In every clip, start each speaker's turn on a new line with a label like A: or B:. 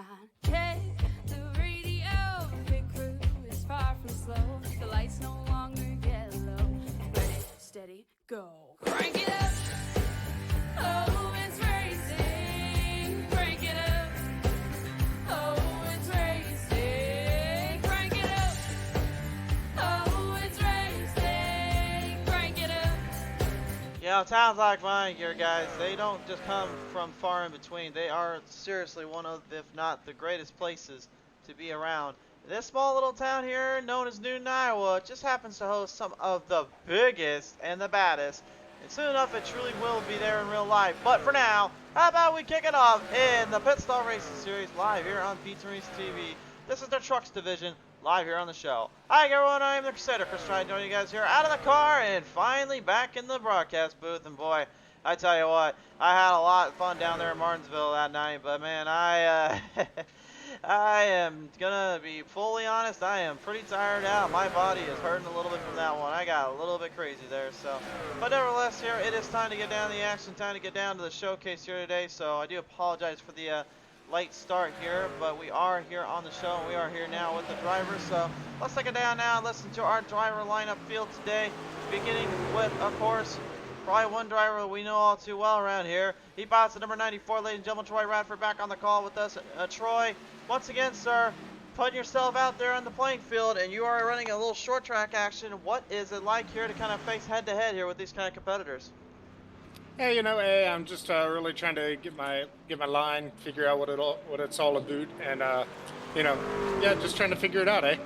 A: 9K, the radio, pit crew is far from slow. The lights no longer yellow. Ready, steady, go. Crank it up. Oh, it's racing. Crank it up. Oh, it's racing. Crank it up. Oh, it's racing. Crank it up.
B: You know, towns like mine here, guys, they don't just come from far in between. They are seriously one of, if not the greatest places to be around. This small little town here, known as Newton, Iowa, just happens to host some of the biggest and the baddest. And soon enough, it truly will be there in real life. But for now, how about we kick it off in the Pit Stall Racing Series live here on Pizza Reese TV. This is their trucks division, live here on the show. Hi everyone, I am the Crusader, Chris, trying to join you guys here out of the car and finally back in the broadcast booth. And boy, I tell you what, I had a lot of fun down there in Martinsville that night, but man, I am gonna be fully honest, I am pretty tired out. My body is hurting a little bit from that one. I got a little bit crazy there, so. But nevertheless, here, it is time to get down to the action, time to get down to the showcase here today, so I do apologize for the late start here, but we are here on the show, and we are here now with the drivers, so let's take it down now and listen to our driver lineup field today, beginning with, of course, probably one driver that we know all too well around here. He bots the number 94, ladies and gentlemen, Troy Radford back on the call with us. Troy, once again, sir, putting yourself out there on the playing field, and you are running a little short track action. What is it like here to kind of face head-to-head here with these kind of competitors?
C: Yeah, you know, hey, I'm just really trying to get my line, figure out what it's all about, and you know, yeah, just trying to figure it out, eh?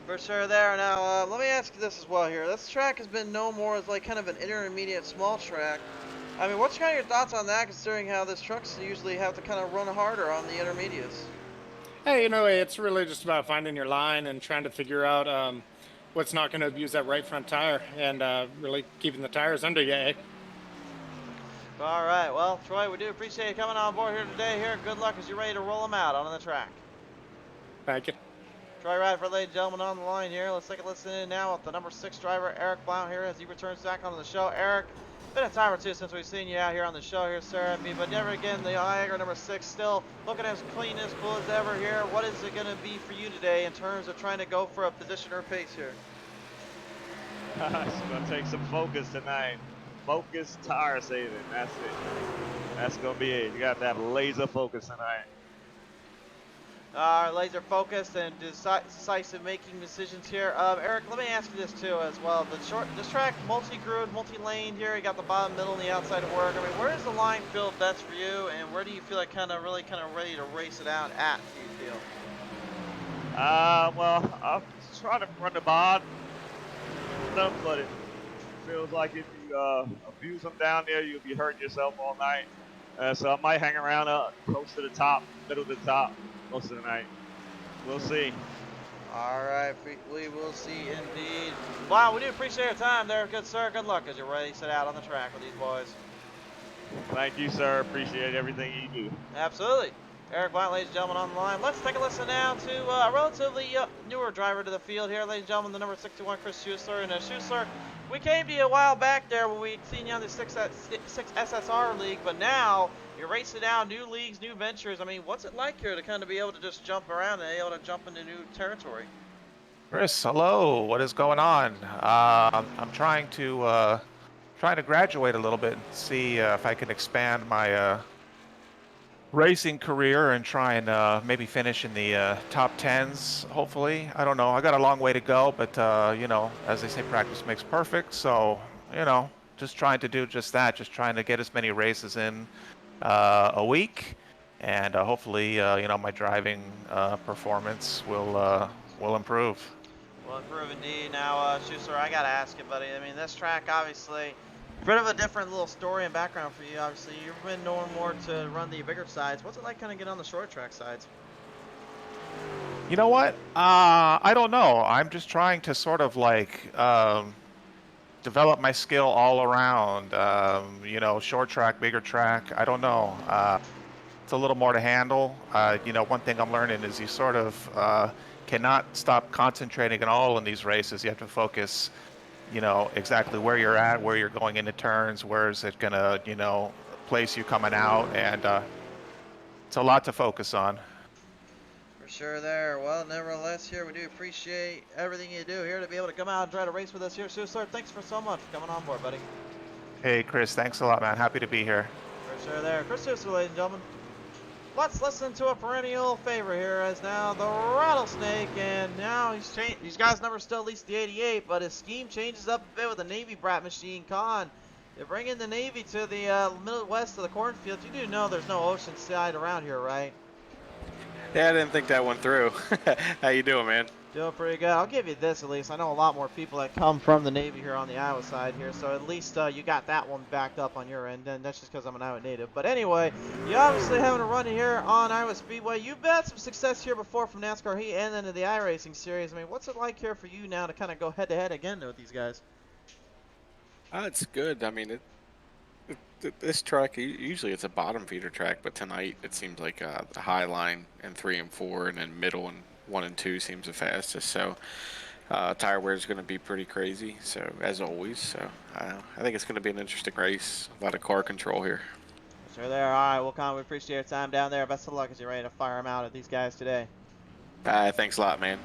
B: For sure there. Now, let me ask you this as well here. This track has been known more as like kind of an intermediate small track. I mean, what's kind of your thoughts on that, considering how this trucks usually have to kind of run harder on the intermediates?
C: Hey, you know, hey, it's really just about finding your line and trying to figure out what's not going to abuse that right front tire, and really keeping the tires under you, eh?
B: All right, well, Troy, we do appreciate you coming on board here today. Here, good luck as you're ready to roll them out on the track.
C: Thank you.
B: Troy Radford, ladies and gentlemen, on the line here. Let's take a listen in now with the number 6 driver, Eric Blount, here as he returns back onto the show. Eric, been a time or two since we've seen you out here on the show here, sir. I mean, but never again, the Niagara number 6 still looking as clean, as cool as ever here. What is it going to be for you today in terms of trying to go for a position or pace here?
D: It's going to take some focus tonight. Focus, tire saving. That's it. That's going to be it. You got to have laser focus tonight.
B: Laser focused and decisive making decisions here. Eric, let me ask you this too as well. This track, multi-grooved, multi-laned here. You got the bottom, middle, and the outside of work. I mean, where does the line feel best for you, and where do you feel like really kind of ready to race it out at? Do you feel?
D: Well, I'm trying to run the bottom, but it feels like if you abuse them down there, you'll be hurting yourself all night. So I might hang around close to the top, middle to the top. Most of the night. We'll see.
B: All right, we will see indeed. Wow, we do appreciate your time there, good sir. Good luck as you're ready to set out on the track with these boys.
D: Thank you, sir. Appreciate everything you do.
B: Absolutely. Eric Blount, ladies and gentlemen, on the line. Let's take a listen now to a relatively newer driver to the field here, ladies and gentlemen, the number 61, Chris Schuessler. And Schuessler, we came to you a while back there when we'd seen you on the 6 SSR League, but now you're racing out, new leagues, new ventures. I mean, what's it like here to kind of be able to just jump around and be able to jump into new territory?
E: Chris, hello. What is going on? I'm trying to graduate a little bit and see if I can expand my racing career and try and maybe finish in the top 10s, hopefully. I don't know. I got a long way to go, but you know, as they say, practice makes perfect. So, you know, just trying to do just that, just trying to get as many races in a week, and hopefully, you know, my driving performance will improve.
B: Will improve indeed. Now, Schuessler, I gotta ask you, buddy. I mean, this track obviously a bit of a different little story and background for you. Obviously, you've been known more to run the bigger sides. What's it like kind of get on the short track sides?
E: You know what? I don't know. I'm just trying to sort of like develop my skill all around. You know, short track, bigger track. I don't know. It's a little more to handle. You know, one thing I'm learning is you sort of cannot stop concentrating at all in these races. You have to focus, you know, exactly where you're at, where you're going into turns, where is it gonna, you know, place you coming out, and it's a lot to focus on.
B: sure there. Well, nevertheless, here we do appreciate everything you do here to be able to come out and try to race with us here. So, sir, thanks for so much for coming on board, buddy.
E: Hey, Chris, thanks a lot, man. Happy to be here.
B: For sure there. Chris Hooser, ladies and gentlemen. Let's listen to a perennial favorite here as now the Rattlesnake, and now he's changed. These guys' number still at least the 88, but his scheme changes up a bit with the Navy brat machine con. They're bringing the Navy to the Midwest of the cornfields. You do know there's no ocean side around here, right?
F: Yeah, I didn't think that went through. How you doing, man?
B: Doing pretty good. I'll give you this at least. I know a lot more people that come from the Navy here on the Iowa side here, so at least you got that one backed up on your end, and that's just because I'm an Iowa native. But anyway, you obviously having a run here on Iowa Speedway. You've had some success here before from NASCAR Heat and then to the iRacing Series. I mean, what's it like here for you now to kind of go head-to-head again with these guys?
F: It's good. I mean, this track, usually it's a bottom feeder track, but tonight it seems like the high line and 3 and 4, and then middle and 1 and 2 seems the fastest. So tire wear is going to be pretty crazy, so as always. So I think it's going to be an interesting race. A lot of car control here.
B: Sure there. All right, well, Con, we appreciate your time down there. Best of luck as you're ready to fire them out at these guys today.
F: Thanks a lot, man.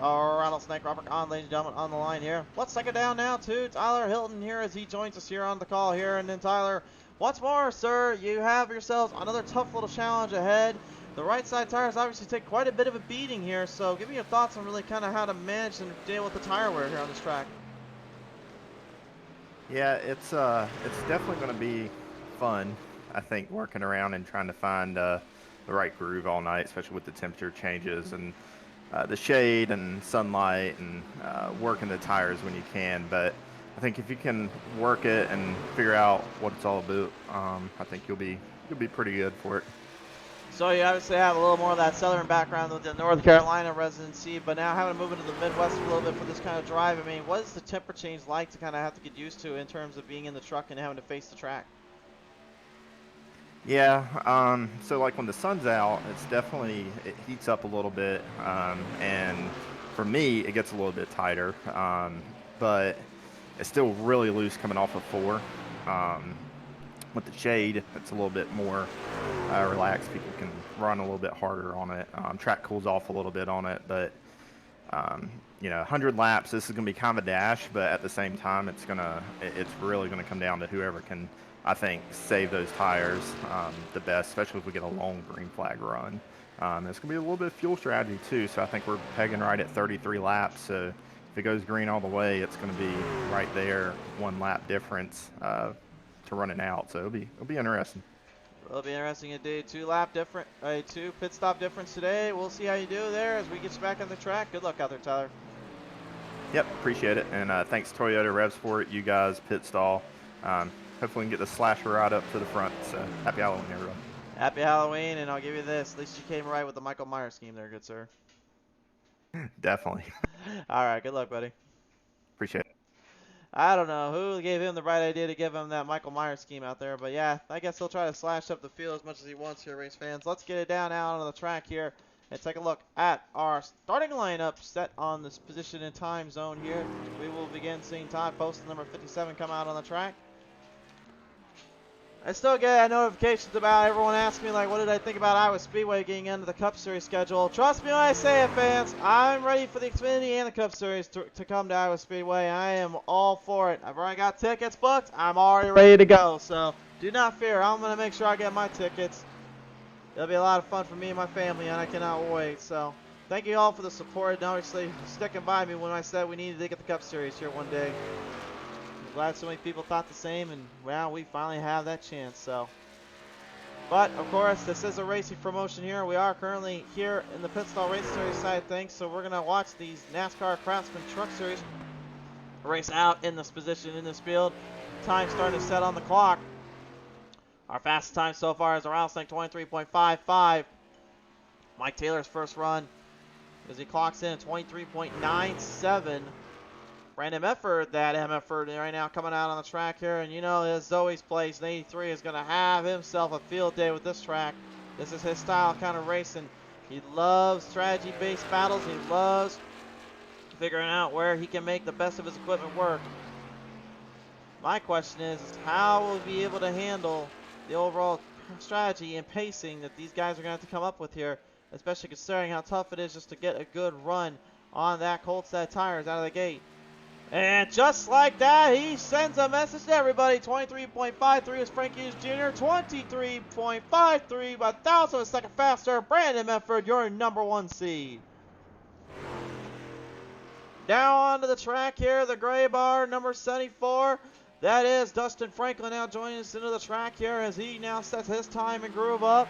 B: Rattlesnake Robert on, ladies and gentlemen, on the line here. Let's take it down now to Tyler Hilton here as he joins us here on the call here. And then Tyler, once more, sir, you have yourselves another tough little challenge ahead. The right side tires obviously take quite a bit of a beating here, so give me your thoughts on really kind of how to manage and deal with the tire wear here on this track.
G: Yeah, it's definitely going to be fun, I think, working around and trying to find the right groove all night, especially with the temperature changes and the shade and sunlight and working the tires when you can. But I think if you can work it and figure out what it's all about, I think you'll be pretty good for it.
B: So you obviously have a little more of that southern background with the North Carolina residency, but now having to move into the Midwest a little bit for this kind of drive, I mean, what is the temper change like to kind of have to get used to in terms of being in the truck and having to face the track?
G: Yeah, so like when the sun's out, it heats up a little bit, and for me, it gets a little bit tighter, but it's still really loose coming off of 4. With the shade, it's a little bit more relaxed. People can run a little bit harder on it. Track cools off a little bit on it, but 100 laps, this is going to be kind of a dash, but at the same time, it's really going to come down to whoever can, I think, save those tires the best, especially if we get a long green flag run. It's going to be a little bit of fuel strategy too, so I think we're pegging right at 33 laps. So if it goes green all the way, it's going to be right there, 1 lap difference to running out. So it'll be interesting.
B: It'll be interesting indeed. 2 pit stop difference today. We'll see how you do there as we get you back on the track. Good luck out there, Tyler.
G: Yep, appreciate it, and thanks Toyota Revs for it. You guys, pit stall. Hopefully we can get the slasher ride up to the front. So happy Halloween, everyone.
B: Happy Halloween, and I'll give you this. At least you came right with the Michael Myers scheme there, good sir.
G: Definitely.
B: All right, good luck, buddy.
G: Appreciate it.
B: I don't know who gave him the right idea to give him that Michael Myers scheme out there, but yeah, I guess he'll try to slash up the field as much as he wants here, race fans. Let's get it down out on the track here and take a look at our starting lineup set on this position and time zone here. We will begin seeing Todd Post, number 57, come out on the track. I still get notifications about everyone asking me, like, what did I think about Iowa Speedway getting into the Cup Series schedule? Trust me when I say it, fans. I'm ready for the Xfinity and the Cup Series to come to Iowa Speedway. I am all for it. I've already got tickets booked. I'm already ready to go. So do not fear. I'm going to make sure I get my tickets. It'll be a lot of fun for me and my family, and I cannot wait. So thank you all for the support and obviously sticking by me when I said we needed to get the Cup Series here one day. Glad so many people thought the same, and well, we finally have that chance. So, but of course, this is a racing promotion here. We are currently here in the Pit Stall Race Series side of things, so we're gonna watch these NASCAR Craftsman Truck Series race out in this position in this field. Time starting to set on the clock. Our fastest time so far is a Rattlesnake 23.55. Mike Taylor's first run as he clocks in at 23.97. Brandon Mefford, that Mefford right now coming out on the track here, and you know, as Zoe's plays, an 83 is going to have himself a field day with this track. This is his style kind of racing. He loves strategy-based battles. He loves figuring out where he can make the best of his equipment work. My question is how will he be able to handle the overall strategy and pacing that these guys are going to have to come up with here especially considering how tough it is just to get a good run on that cold set tires out of the gate. And just like that, he sends a message to everybody. 23.53 is Frank Hughes Jr. 23.53 by 1,000 of a second faster. Brandon Medford, your #1 seed. Down onto the track here, the gray bar, number 74. That is Dustin Franklin now joining us into the track here as he now sets his time and groove up.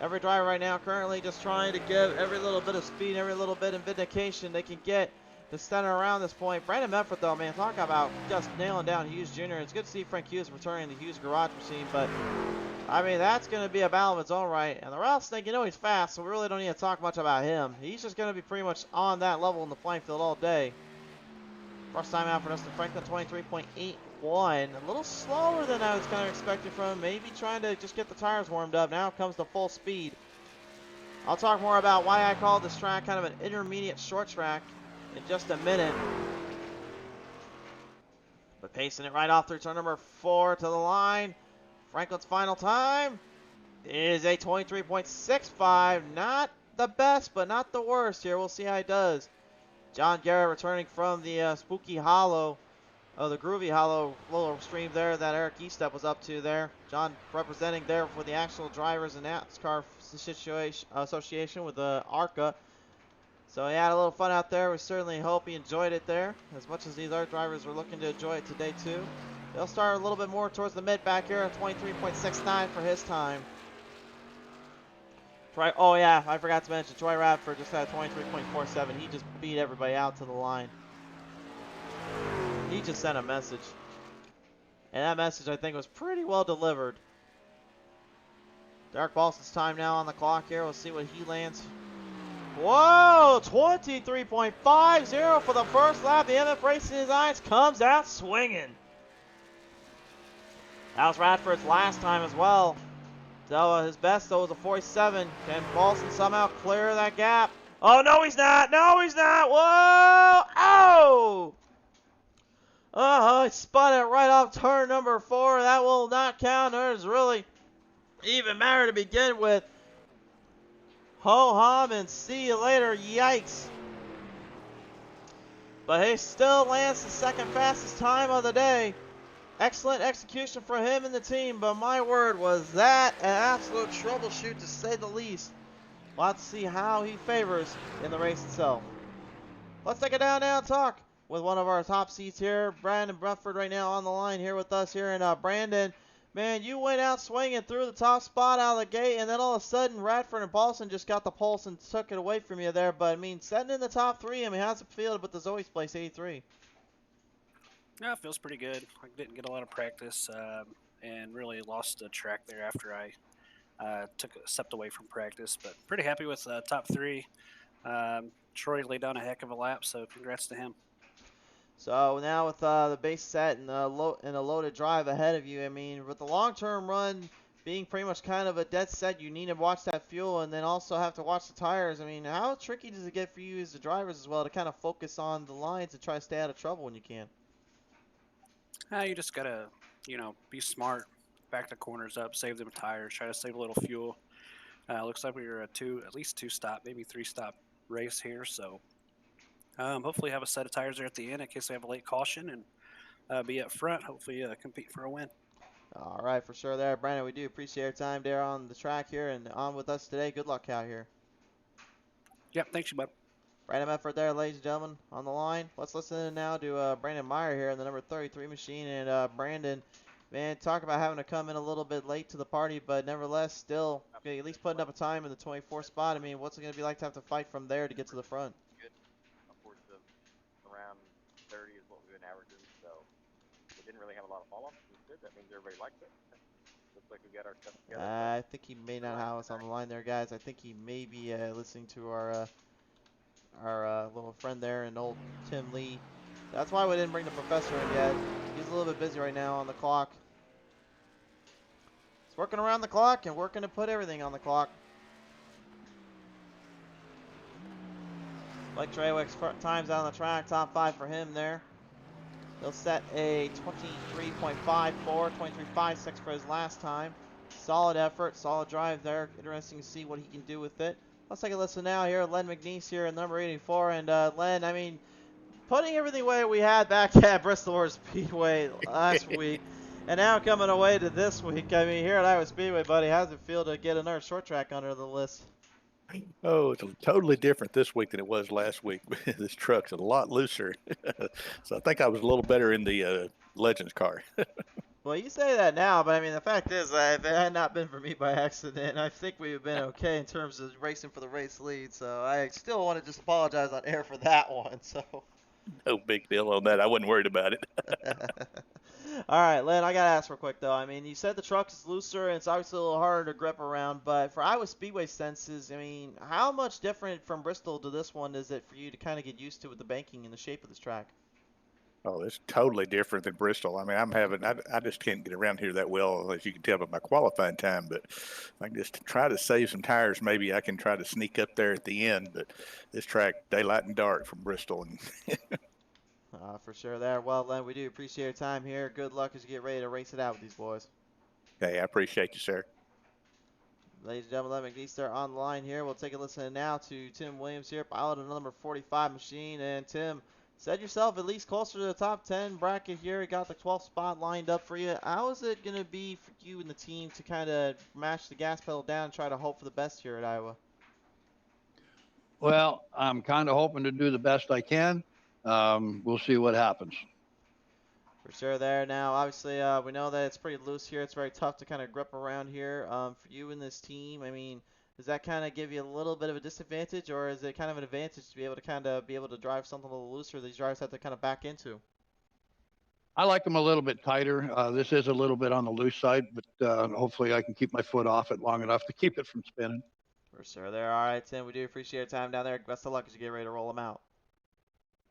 B: Every driver right now currently just trying to give every little bit of speed, every little bit of vindication they can get to center around this point. Brandon Medford, though, man, talk about just nailing down Hughes Jr. It's good to see Frank Hughes returning the Hughes garage machine, but I mean, that's going to be a battle of its own right. And the Rattlesnake, you know he's fast, so we really don't need to talk much about him. He's just going to be pretty much on that level in the playing field all day. First time out for Dustin Franklin, 23.81. A little slower than I was kind of expecting from him. Maybe trying to just get the tires warmed up. Now comes the full speed. I'll talk more about why I call this track kind of an intermediate short track in just a minute. But pacing it right off through turn number 4 to the line. Franklin's final time is a 23.65. Not the best, but not the worst here. We'll see how he does. John Garrett returning from the Spooky Hollow, the Groovy Hollow little stream there that Eric Eastep was up to there. John representing there for the actual drivers in NASCAR association with the ARCA. So he had a little fun out there. We certainly hope he enjoyed it there as much as these other drivers were looking to enjoy it today too. They'll start a little bit more towards the mid back here at 23.69 for his time. Oh yeah, I forgot to mention Troy Radford just had 23.47. He just beat everybody out to the line. He just sent a message. And that message I think was pretty well delivered. Derek Balson's time now on the clock here. We'll see what he lands. Whoa, 23.50 for the first lap. The MF Racing Designs comes out swinging. That was Radford's last time as well. So his best though was a 47. Can Balson somehow clear that gap? Oh, no he's not. No he's not. Whoa. Oh. He spun it right off turn number 4. That will not count. There's really even matter to begin with. Ho-hum and see you later. Yikes. But he still lands the second fastest time of the day. Excellent execution for him and the team, but my word, was that an absolute troubleshoot to say the least. We'll have to see how he favors in the race itself. Let's take it down now and talk with one of our top seats here, Brandon Medford right now on the line here with us here. And Brandon, man, you went out swinging through the top spot out of the gate, and then all of a sudden Radford and Paulson just got the pulse and took it away from you there. But I mean, setting in the top 3, I mean, how's it feel with the Zoe's Place 83?
H: Yeah, it feels pretty good. I didn't get a lot of practice and really lost the track there after I stepped away from practice. But pretty happy with top 3. Troy laid down a heck of a lap, so congrats to him.
B: So now with the base set and a loaded drive ahead of you, I mean, with the long-term run being pretty much kind of a dead set, you need to watch that fuel and then also have to watch the tires. I mean, how tricky does it get for you as the drivers as well to kind of focus on the lines and try to stay out of trouble when you can?
H: You just gotta, be smart, back the corners up, save them tires, try to save a little fuel. Looks like we were at least 2-stop, maybe 3-stop race here. So hopefully have a set of tires there at the end in case we have a late caution and be up front. Hopefully compete for a win.
B: All right, for sure there, Brandon. We do appreciate your time there on the track here and on with us today. Good luck out here.
H: Yep, thanks you, bud.
B: Brandon Medford there, ladies and gentlemen, on the line. Let's listen now to Brandon Meyer here in the number 33 machine. And Brandon, man, talk about having to come in a little bit late to the party, but nevertheless, still at least putting up a time in the 24th spot. I mean, what's it going to be like to have to fight from there to get to the front?
I: Good. Upwards of around 30 is what we've been averaging, so we didn't really have a lot of fall-off. That means everybody liked it. Looks like we got our stuff together.
B: I think he may not have us on the line there, guys. I think he may be listening to our little friend there and old Tim Lee. That's why we didn't bring the professor in yet. He's a little bit busy right now on the clock. He's working around the clock and working to put everything on the clock. Blake Trawick's times out on the track, top 5 for him there. He'll set a 23.54, 23.56 for his last time. solid effort, solid drive there. Interesting to see what he can do with it. Let's take a listen now here. Len McNeese here in number 84. And Len, I mean, putting everything away we had back at Bristol Speedway last week, and now coming away to this week. I mean, here at Iowa Speedway, buddy, how's it feel to get another short track under the list?
J: Oh, it's totally different this week than it was last week. This truck's a lot looser. So I think I was a little better in the Legends car.
B: Well, you say that now, but I mean, the fact is, if it had not been for me by accident, I think we would have been okay in terms of racing for the race lead. So I still want to just apologize on air for that one. So.
J: No big deal on that. I wasn't worried about it.
B: All right, Len, I got to ask real quick, though. I mean, you said the truck is looser, and it's obviously a little harder to grip around, but for Iowa Speedway senses, I mean, how much different from Bristol to this one is it for you to kind of get used to with the banking and the shape of this track?
J: Oh, it's totally different than Bristol. I mean, I just can't get around here that well, as you can tell by my qualifying time, but if I can just try to save some tires, maybe I can try to sneak up there at the end, but this track, daylight and dark from Bristol. And
B: for sure there. Well, Len, we do appreciate your time here. Good luck as you get ready to race it out with these boys.
J: hey, I appreciate you, sir.
B: Ladies and gentlemen, Len McNeese there on the line here. We'll take a listen now to Tim Williams here, pilot of number 45 machine. And Tim, set yourself at least closer to the top 10 bracket here. You got the 12th spot lined up for you. How is it going to be for you and the team to kind of mash the gas pedal down and try to hope for the best here at Iowa?
K: Well, I'm kind of hoping to do the best I can. We'll see what happens.
B: For sure there. Now, obviously, we know that it's pretty loose here. It's very tough to kind of grip around here. For you and this team, I mean, does that kind of give you a little bit of a disadvantage, or is it kind of an advantage to be able to drive something a little looser these drivers have to kind of back into?
K: I like them a little bit tighter. This is a little bit on the loose side, but hopefully I can keep my foot off it long enough to keep it from spinning.
B: For sure there. All right, Tim, we do appreciate your time down there. Best of luck as you get ready to roll them out.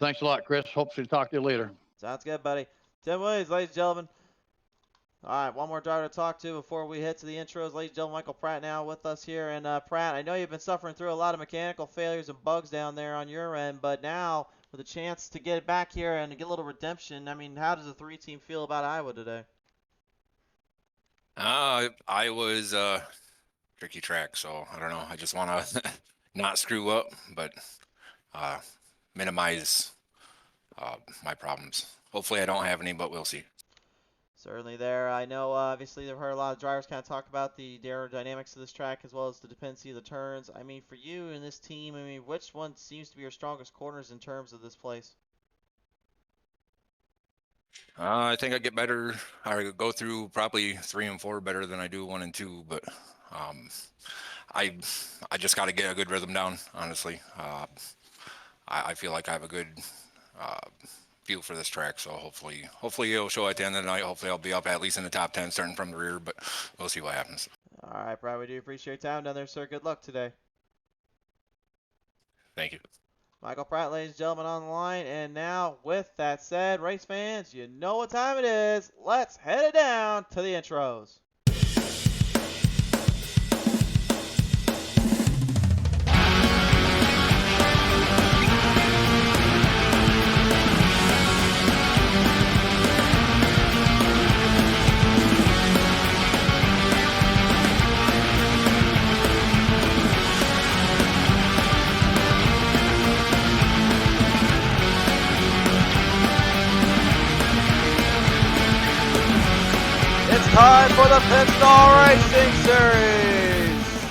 K: Thanks a lot, Chris. Hopefully talk to you later.
B: Sounds good, buddy. Tim Williams, ladies and gentlemen. All right, one more driver to talk to before we head to the intros. Ladies and gentlemen, Michael Pratt now with us here. And Pratt, I know you've been suffering through a lot of mechanical failures and bugs down there on your end, but now with a chance to get it back here and to get a little redemption, I mean, how does the 3 team feel about Iowa today?
L: Iowa's a tricky track, so I don't know. I just want to not screw up, but minimize my problems. Hopefully I don't have any, but we'll see.
B: Certainly there. I know, obviously, I've heard a lot of drivers kind of talk about the aerodynamics of this track as well as the dependency of the turns. I mean, for you and this team, I mean, which one seems to be your strongest corners in terms of this place?
L: I think I get better. I go through probably 3 and 4 better than I do 1 and 2, but I just got to get a good rhythm down, honestly. I feel like I have a good feel for this track, so hopefully it'll show at the end of the night. Hopefully I'll be up at least in the top 10 starting from the rear, but we'll see what happens.
B: All right, Brad, we do appreciate your time down there, sir. Good luck today.
L: Thank you.
B: Michael Pratt, ladies and gentlemen, on the line. And now, with that said, race fans, you know what time it is. Let's head it down to the intros. Time for the Pit Stall Racing Series.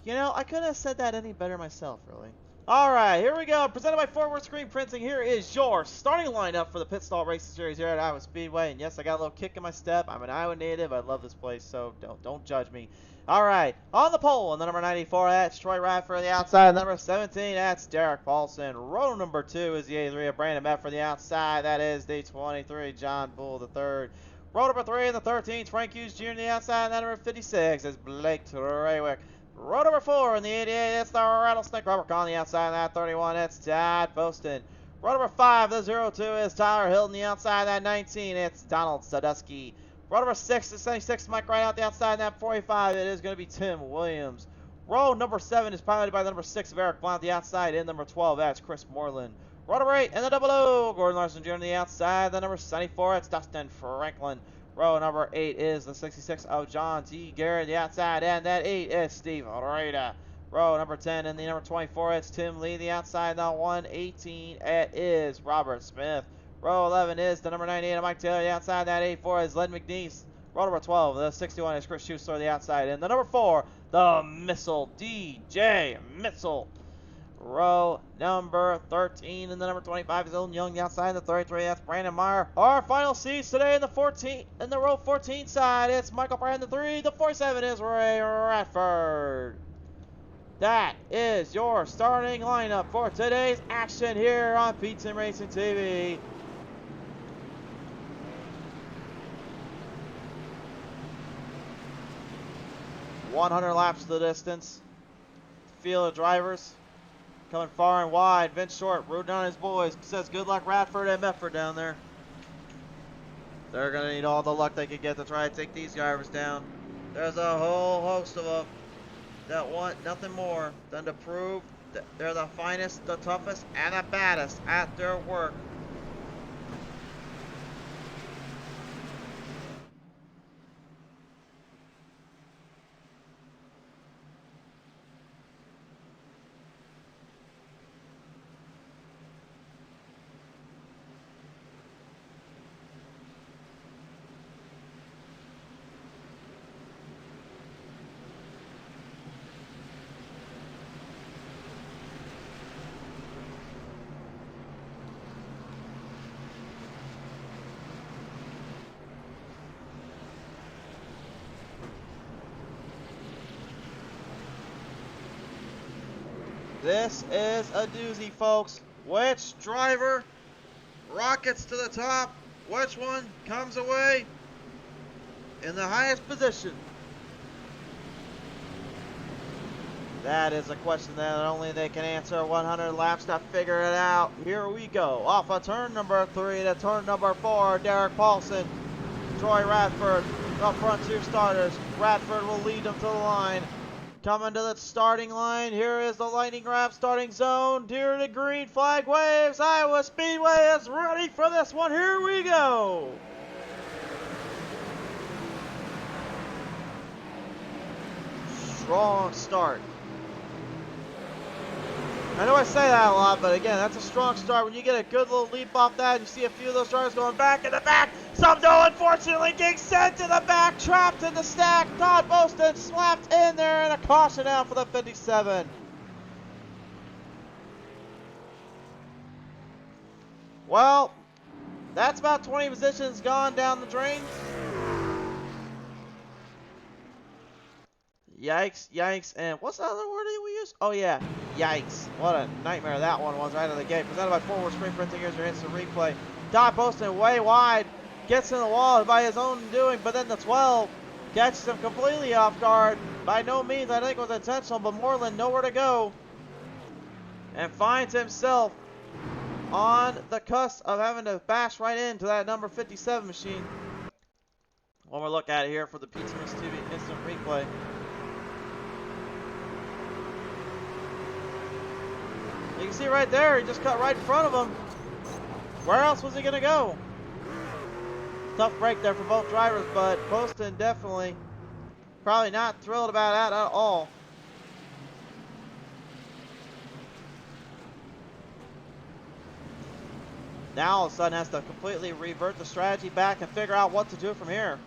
B: You know, I couldn't have said that any better myself, really. All right, here we go. Presented by Forward Screen Printing. Here is your starting lineup for the Pit Stall Racing Series here at Iowa Speedway. And yes, I got a little kick in my step. I'm an Iowa native. I love this place, so don't judge me. All right, on the pole, on the number 94, that's Troy Radford on the outside. Number 17, that's Derek Paulson. Row number 2 is the 83 of Brandon Metz for the outside. That is the 23, John Bull III. Row number 3 and the 13th, Frank Hughes Jr. on the outside. And that number 56 is Blake Treywick. Row number 4 in the 88, that's the Rattlesnake Robert on the outside. And that 31, that's Todd Poston. Row number 5, the 02 is Tyler Hilton. The outside, that 19, it's Donald Sadusky. Row number 6 is 76, Mike Wright out the outside. And that 45, it is going to be Tim Williams. Row number 7 is piloted by the number 6 of Eric Blount. The outside, in number 12, that's Chris Moreland. Row number 8 and the 00, Gordon Larson Jr. on the outside. The number 74, it's Dustin Franklin. Row number 8 is the 66 of John T. Garrett, the outside, and that 8 is Steve Rada. Row number 10 and the number 24, it's Tim Lee, the outside, the 118, it is Robert Smith. Row 11 is the number 98 of Mike Taylor, the outside, that 84 is Len McNeese. Row number 12, the 61 is Chris Schuster, the outside, and the number 4, the Missile, DJ Missile. Row number 13 and the number 25 is Ellen Young, the outside. The 33, that's Brandon Meyer. Our final seats today in the row 14 side, it's Michael Brand. The 3, the 47 is Ray Radford. That is your starting lineup for today's action here on Pete Sim Racing TV. .100 laps to the distance. Field of drivers. Coming far and wide. Vince Short rooting on his boys. Says good luck Radford and Medford down there. They're going to need all the luck they can get to try to take these drivers down. There's a whole host of them that want nothing more than to prove that they're the finest, the toughest, and the baddest at their work. This is a doozy, folks. Which driver rockets to the top? Which one comes away in the highest position? That is a question that only they can answer. 100 laps to figure it out. Here we go. Off of turn number 3 to turn number 4. Derek Paulson, Troy Radford, the front 2 starters. Radford will lead them to the line. Coming to the starting line, here is the lightning grab starting zone. Here the green flag waves. Iowa Speedway is ready for this one. Here we go. Strong start. I know I say that a lot, but again, that's a strong start. When you get a good little leap off that, and you see a few of those drivers going back in the back. Some do, unfortunately, getting sent to the back, trapped in the stack. Todd Boston slapped in there, and a caution out for the 57. Well, that's about 20 positions gone down the drain. Yikes, yikes, and what's the other word that we use? Oh yeah, yikes. What a nightmare that one was right out of the gate. Presented by Forward Spring Printing. Here's your instant replay. Todd Poston way wide, gets in the wall by his own doing, but then the 12 catches him completely off guard. By no means, I think it was intentional, but Moreland nowhere to go. And finds himself on the cusp of having to bash right into that number 57 machine. One more look at it here for the Pizza TV instant replay. You can see right there, he just cut right in front of him. Where else was he going to go? Tough break there for both drivers, but Poston definitely probably not thrilled about that at all. Now all of a sudden has to completely revert the strategy back and figure out what to do from here.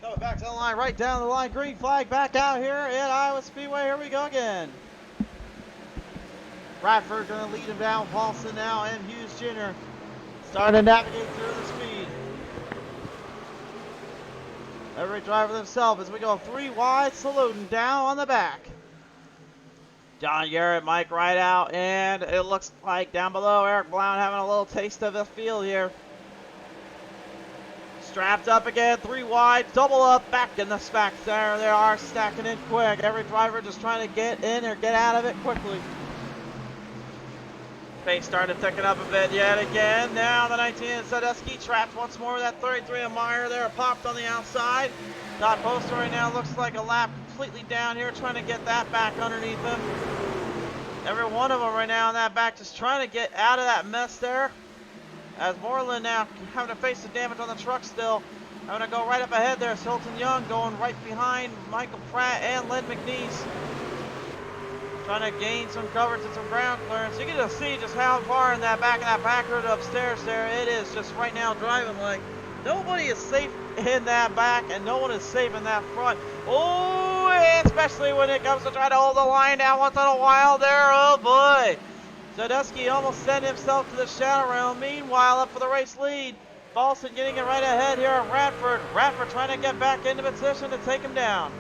B: Coming back to the line, right down the line, green flag back out here at Iowa Speedway. Here we go again. Bradford going to lead him down. Paulson now and Hughes Jr. starting to navigate through the speed. Every driver themselves as we go 3 wide, saluting down on the back. John Garrett, Mike right out, and it looks like down below Eric Blount having a little taste of the field here. Strapped up again, 3 wide, double up, back in the specs. There they are, stacking in quick. Every driver just trying to get in or get out of it quickly. Pace started picking up a bit yet again. Now the 19 Sadusky trapped once more with that 33 of Meyer there, popped on the outside. Dot Poster right now looks like a lap completely down here, trying to get that back underneath him. Every one of them right now in that back just trying to get out of that mess there. As Moreland now having to face the damage on the truck still. Having to go right up ahead there. Hilton Young going right behind Michael Pratt and Len McNeese. Trying to gain some coverage and some ground clearance. You can just see just how far in that back of that back road upstairs there it is. Just right now driving like nobody is safe in that back and no one is safe in that front. Oh, especially when it comes to trying to hold the line down once in a while there. Oh boy. Zadusky almost sent himself to the shadow realm. Meanwhile, up for the race lead. Paulson getting it right ahead here at Radford. Radford trying to get back into position to take him down.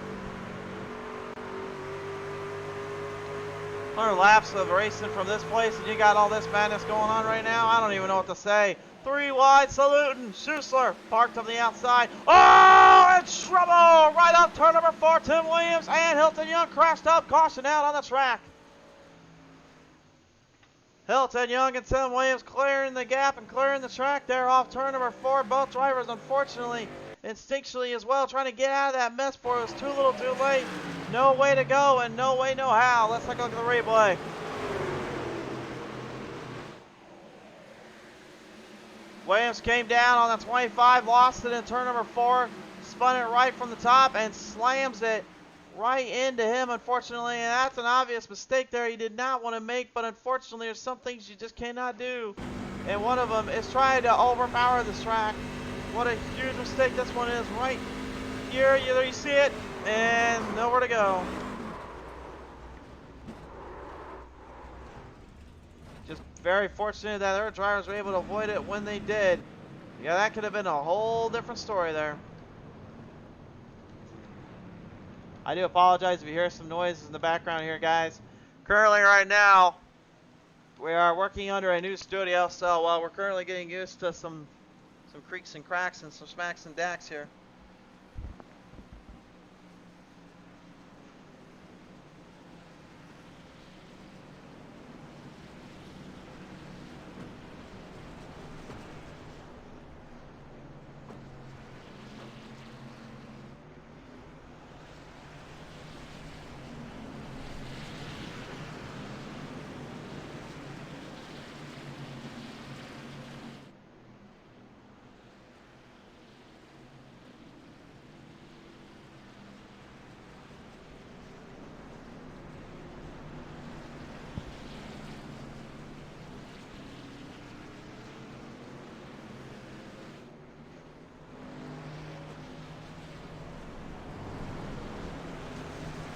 B: 100 laps of racing from this place, and you got all this madness going on right now. I don't even know what to say. 3 wide, saluting. Schussler parked on the outside. Oh, in trouble! Right up turn number 4, Tim Williams and Hilton Young crashed up. Caution out on the track. Hilton Young and Tim Williams clearing the gap and clearing the track there off turn number 4. Both drivers, unfortunately, instinctually as well, trying to get out of that mess before it was too little too late. No way to go and no way, no how. Let's take a look at the replay. Williams came down on the 25, lost it in turn number 4, spun it right from the top and slams it right into him, unfortunately, and that's an obvious mistake there he did not want to make, but unfortunately there's some things you just cannot do, and one of them is trying to overpower this track. What a huge mistake this one is right here. There you see it, and nowhere to go. Just very fortunate that their drivers were able to avoid it when they did. Yeah, that could have been a whole different story there. I do apologize if you hear some noises in the background here, guys. Currently, right now, we are working under a new studio, so we're currently getting used to some creaks and cracks and some smacks and dacks here.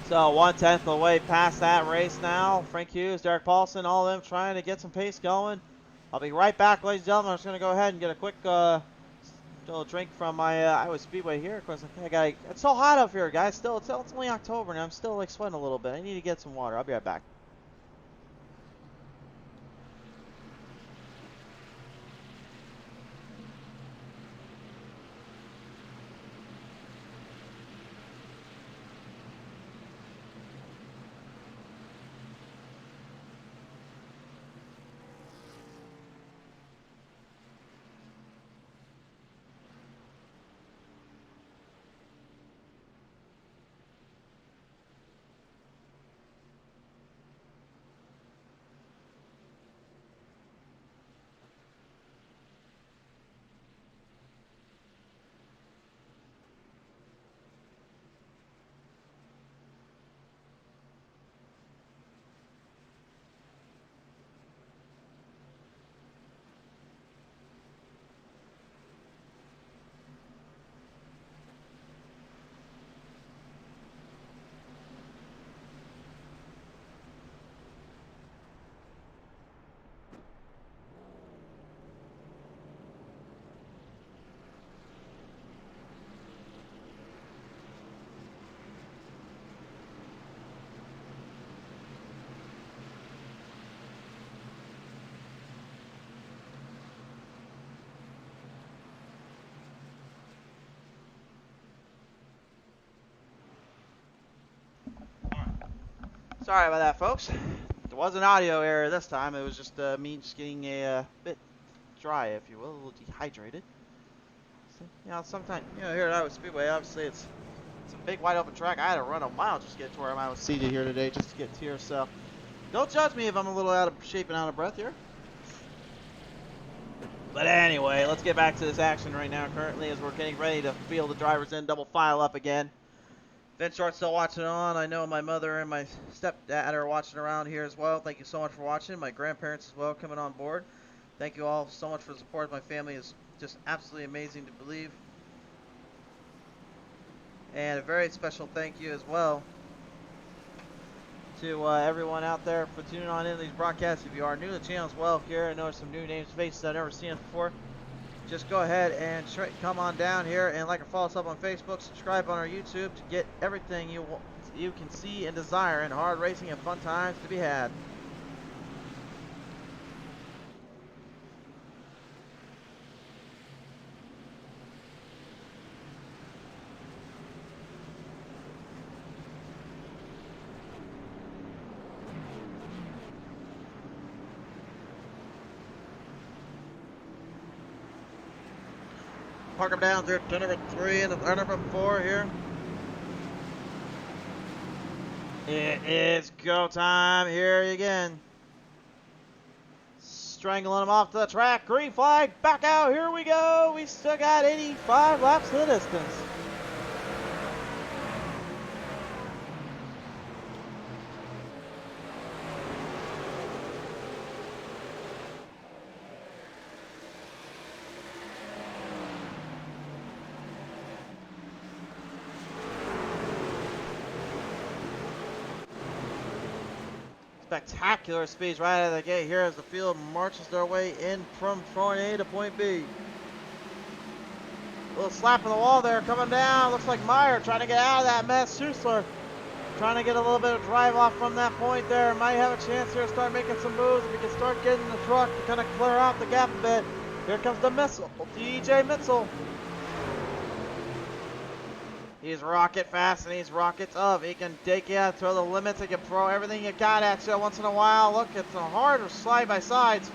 B: So 1/10 of the way past that race now. Frank Hughes, Derek Paulson, all of them trying to get some pace going. I'll be right back, ladies and gentlemen. I'm just going to go ahead and get a quick little drink from my Iowa Speedway here. Of course, it's so hot up here, guys. Still, it's only October, and I'm still like sweating a little bit. I need to get some water. I'll be right back. Sorry about that, folks. There was an audio error this time. It was just me just getting a bit dry, if you will, a little dehydrated. So, you know, sometimes, you know, here at Iowa Speedway, obviously it's a big wide open track. I had to run a mile just to get to where I was seated here today, just to get here. So don't judge me if I'm a little out of shape and out of breath here. But anyway, let's get back to this action right now. Currently, as we're getting ready to field the drivers in, double file up again. Vince Short's still watching on. I know my mother and my stepdad are watching around here as well. Thank you so much for watching. My grandparents as well coming on board. Thank you all so much for the support. My family is just absolutely amazing to believe. And a very special thank you as well to everyone out there for tuning on in these broadcasts. If you are new to the channel as well here, I know there's some new names, faces I've never seen before. Just go ahead and come on down here and like or follow us up on Facebook. Subscribe on our YouTube to get everything you can see and desire in hard racing and fun times to be had. Park them down through turn number 3 and turn number 4 here. It is go time here again. Strangling them off to the track. Green flag, back out. Here we go. We still got 85 laps to the distance. Spectacular speeds right out of the gate here as the field marches their way in from point A to point B. A little slap in the wall there coming down. Looks like Meyer trying to get out of that mess. Susler trying to get a little bit of drive off from that point there. Might have a chance here to start making some moves if he can start getting the truck to kind of clear out the gap a bit. Here comes the missile, DJ Mitzel. He's rocket fast and he's rocket tough. He can take you out, throw the limits. He can throw everything you got at you once in a while. Look, it's a hard slide by sides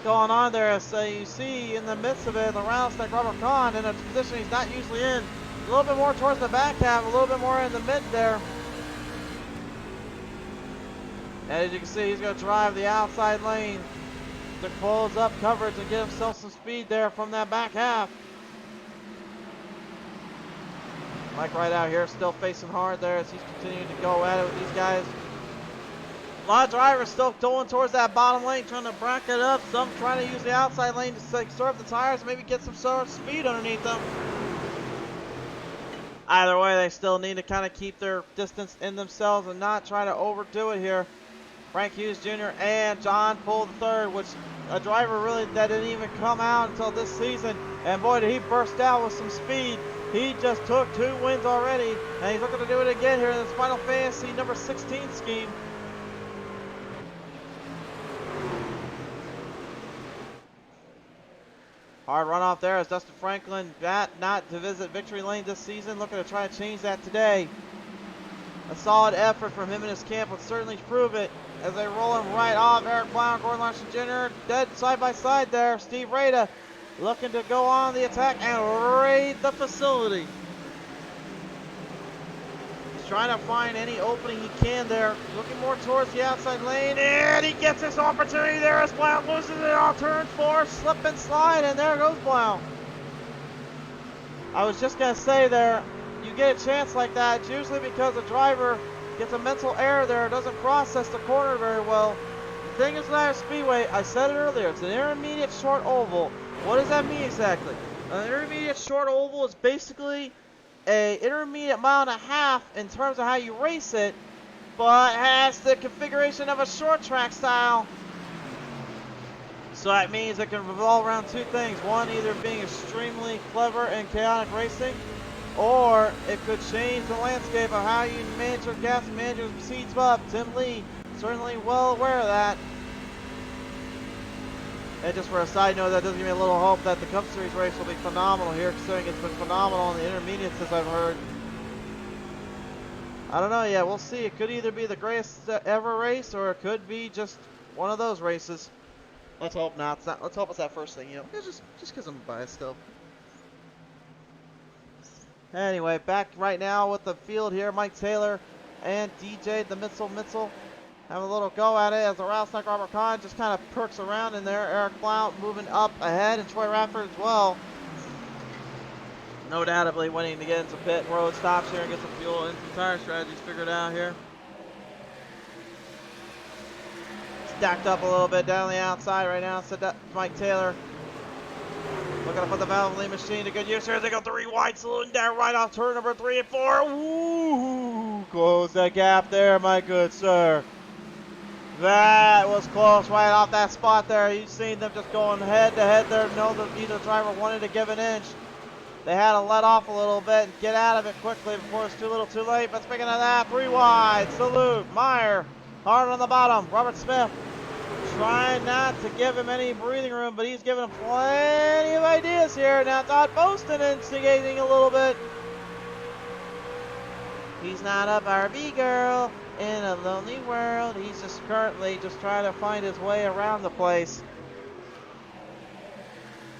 B: going on there. So you see in the midst of it, the rattlesnake Robert Kahn in a position he's not usually in. A little bit more towards the back half, a little bit more in the mid there. And as you can see, he's going to drive the outside lane to close up coverage and get himself some speed there from that back half. Mike right out here still facing hard there as he's continuing to go at it with these guys. A lot of drivers still going towards that bottom lane, trying to bracket up. Some trying to use the outside lane to serve the tires and maybe get some sort of speed underneath them. Either way, they still need to kind of keep their distance in themselves and not try to overdo it here. Frank Hughes Jr. and John Poole III, which a driver really that didn't even come out until this season. And boy, did he burst out with some speed. He just took 2 wins already, and he's looking to do it again here in this Final Fantasy number 16 scheme. Hard run off there as Dustin Franklin not to visit victory lane this season, looking to try to change that today. A solid effort from him and his camp would certainly prove it as they roll him right off. Eric Brown, Gordon Larson Jr. dead side by side there. Steve Rada looking to go on the attack and raid the facility. He's trying to find any opening he can there. Looking more towards the outside lane. And he gets this opportunity there as Blount loses it on turn 4. Slip and slide, and there goes Blount. I was just going to say there, you get a chance like that, it's usually because the driver gets a mental error there, doesn't process the corner very well. The thing is with Iowa Speedway, I said it earlier, it's an intermediate short oval. What does that mean exactly? An intermediate short oval is basically an intermediate mile and a half in terms of how you race it, but has the configuration of a short track style. So that means it can revolve around 2 things. One, either being extremely clever and chaotic racing, or it could change the landscape of how you manage your gas and manage your speeds up. Tim Lee, certainly well aware of that. And just for a side note, that does give me a little hope that the Cup Series race will be phenomenal here, considering it's been phenomenal in the intermediates as I've heard. I don't know yet. We'll see. It could either be the greatest ever race, or it could be just one of those races. Let's hope not. Let's hope it's that first thing. You know, it's just because I'm biased still. Anyway, back right now with the field here. Mike Taylor and DJ the Mitzel have a little go at it as the Rattlesnake Robert Kahn just kind of perks around in there. Eric Blount moving up ahead, and Troy Radford as well. No doubtably winning to get into pit road stops here and get some fuel and some tire strategies figured out here. Stacked up a little bit down the outside right now. So that Mike Taylor looking to put the Valvoline machine to good use here. They go 3 wide, saluting down right off turn number 3 and 4. Ooh, close that gap there, my good sir. That was close right off that spot there. You've seen them just going head to head there. No, neither driver wanted to give an inch. They had to let off a little bit and get out of it quickly before it's too little too late. But speaking of that, 3 wide, salute, Meyer, hard on the bottom. Robert Smith trying not to give him any breathing room, but he's giving him plenty of ideas here. Now Todd Poston instigating a little bit. He's not a Barbie girl in a lonely world. He's just currently just trying to find his way around the place.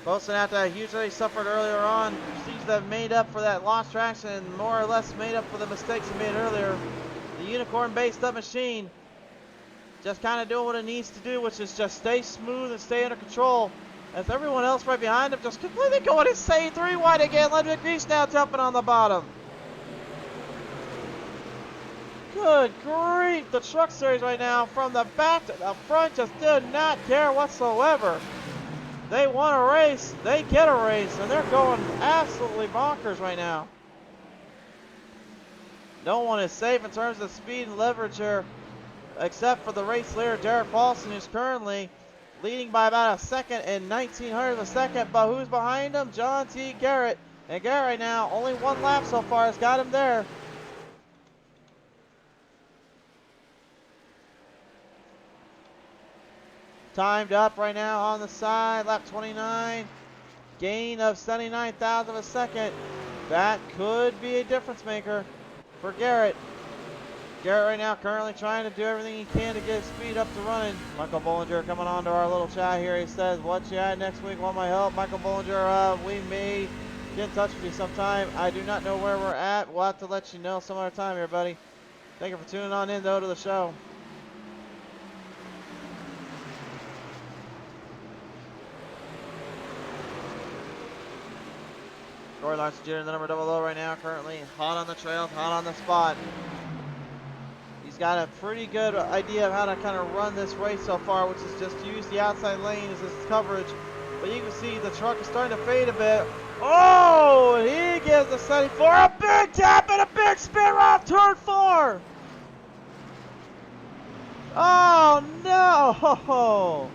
B: Poston, after that huge race suffered earlier on, seems to have made up for that lost traction and more or less made up for the mistakes he made earlier. The unicorn-based up machine just kind of doing what it needs to do, which is just stay smooth and stay under control. As everyone else right behind him just completely going insane. 3 wide again. Ludwig Reese now jumping on the bottom. Good grief. The truck series right now from the back to the front just did not care whatsoever. They want a race, they get a race, and they're going absolutely bonkers right now. No one is safe in terms of speed and leverage here, except for the race leader, Derek Paulson, who's currently leading by about a second and 1900 of a second. But who's behind him? John T. Garrett. And Garrett right now, only 1 lap so far, has got him there. Timed up right now on the side, lap 29. Gain of 79,000 of a second. That could be a difference maker for Garrett. Garrett right now currently trying to do everything he can to get his speed up to running. Michael Bollinger coming on to our little chat here. He says, what you at next week? Want my help? Michael Bollinger, we may get in touch with you sometime. I do not know where we're at. We'll have to let you know some other time here, buddy. Thank you for tuning on in, though, to the show. Corey Larson Jr. in the number 00 right now, currently hot on the trail, hot on the spot. He's got a pretty good idea of how to kind of run this race so far, which is just use the outside lane as his coverage. But you can see the truck is starting to fade a bit. Oh, he gives the setting for a big tap and a big spin off turn 4. Oh no!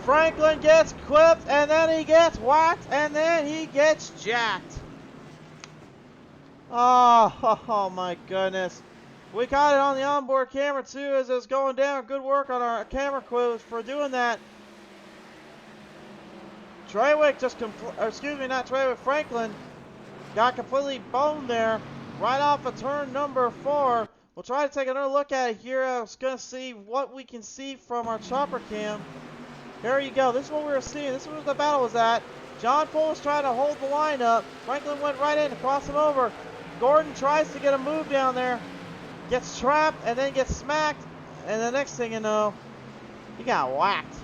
B: Franklin gets clipped, and then he gets whacked, and then he gets jacked. Oh my goodness. We caught it on the onboard camera too as it was going down. Good work on our camera crews for doing that. Treywick Franklin got completely boned there right off of turn number 4. We'll try to take another look at it here. I was going to see what we can see from our chopper cam. Here you go. This is what we were seeing. This is where the battle was at. John Poole was trying to hold the line up. Franklin went right in to cross him over. Gordon tries to get a move down there. Gets trapped and then gets smacked. And the next thing you know, he got whacked.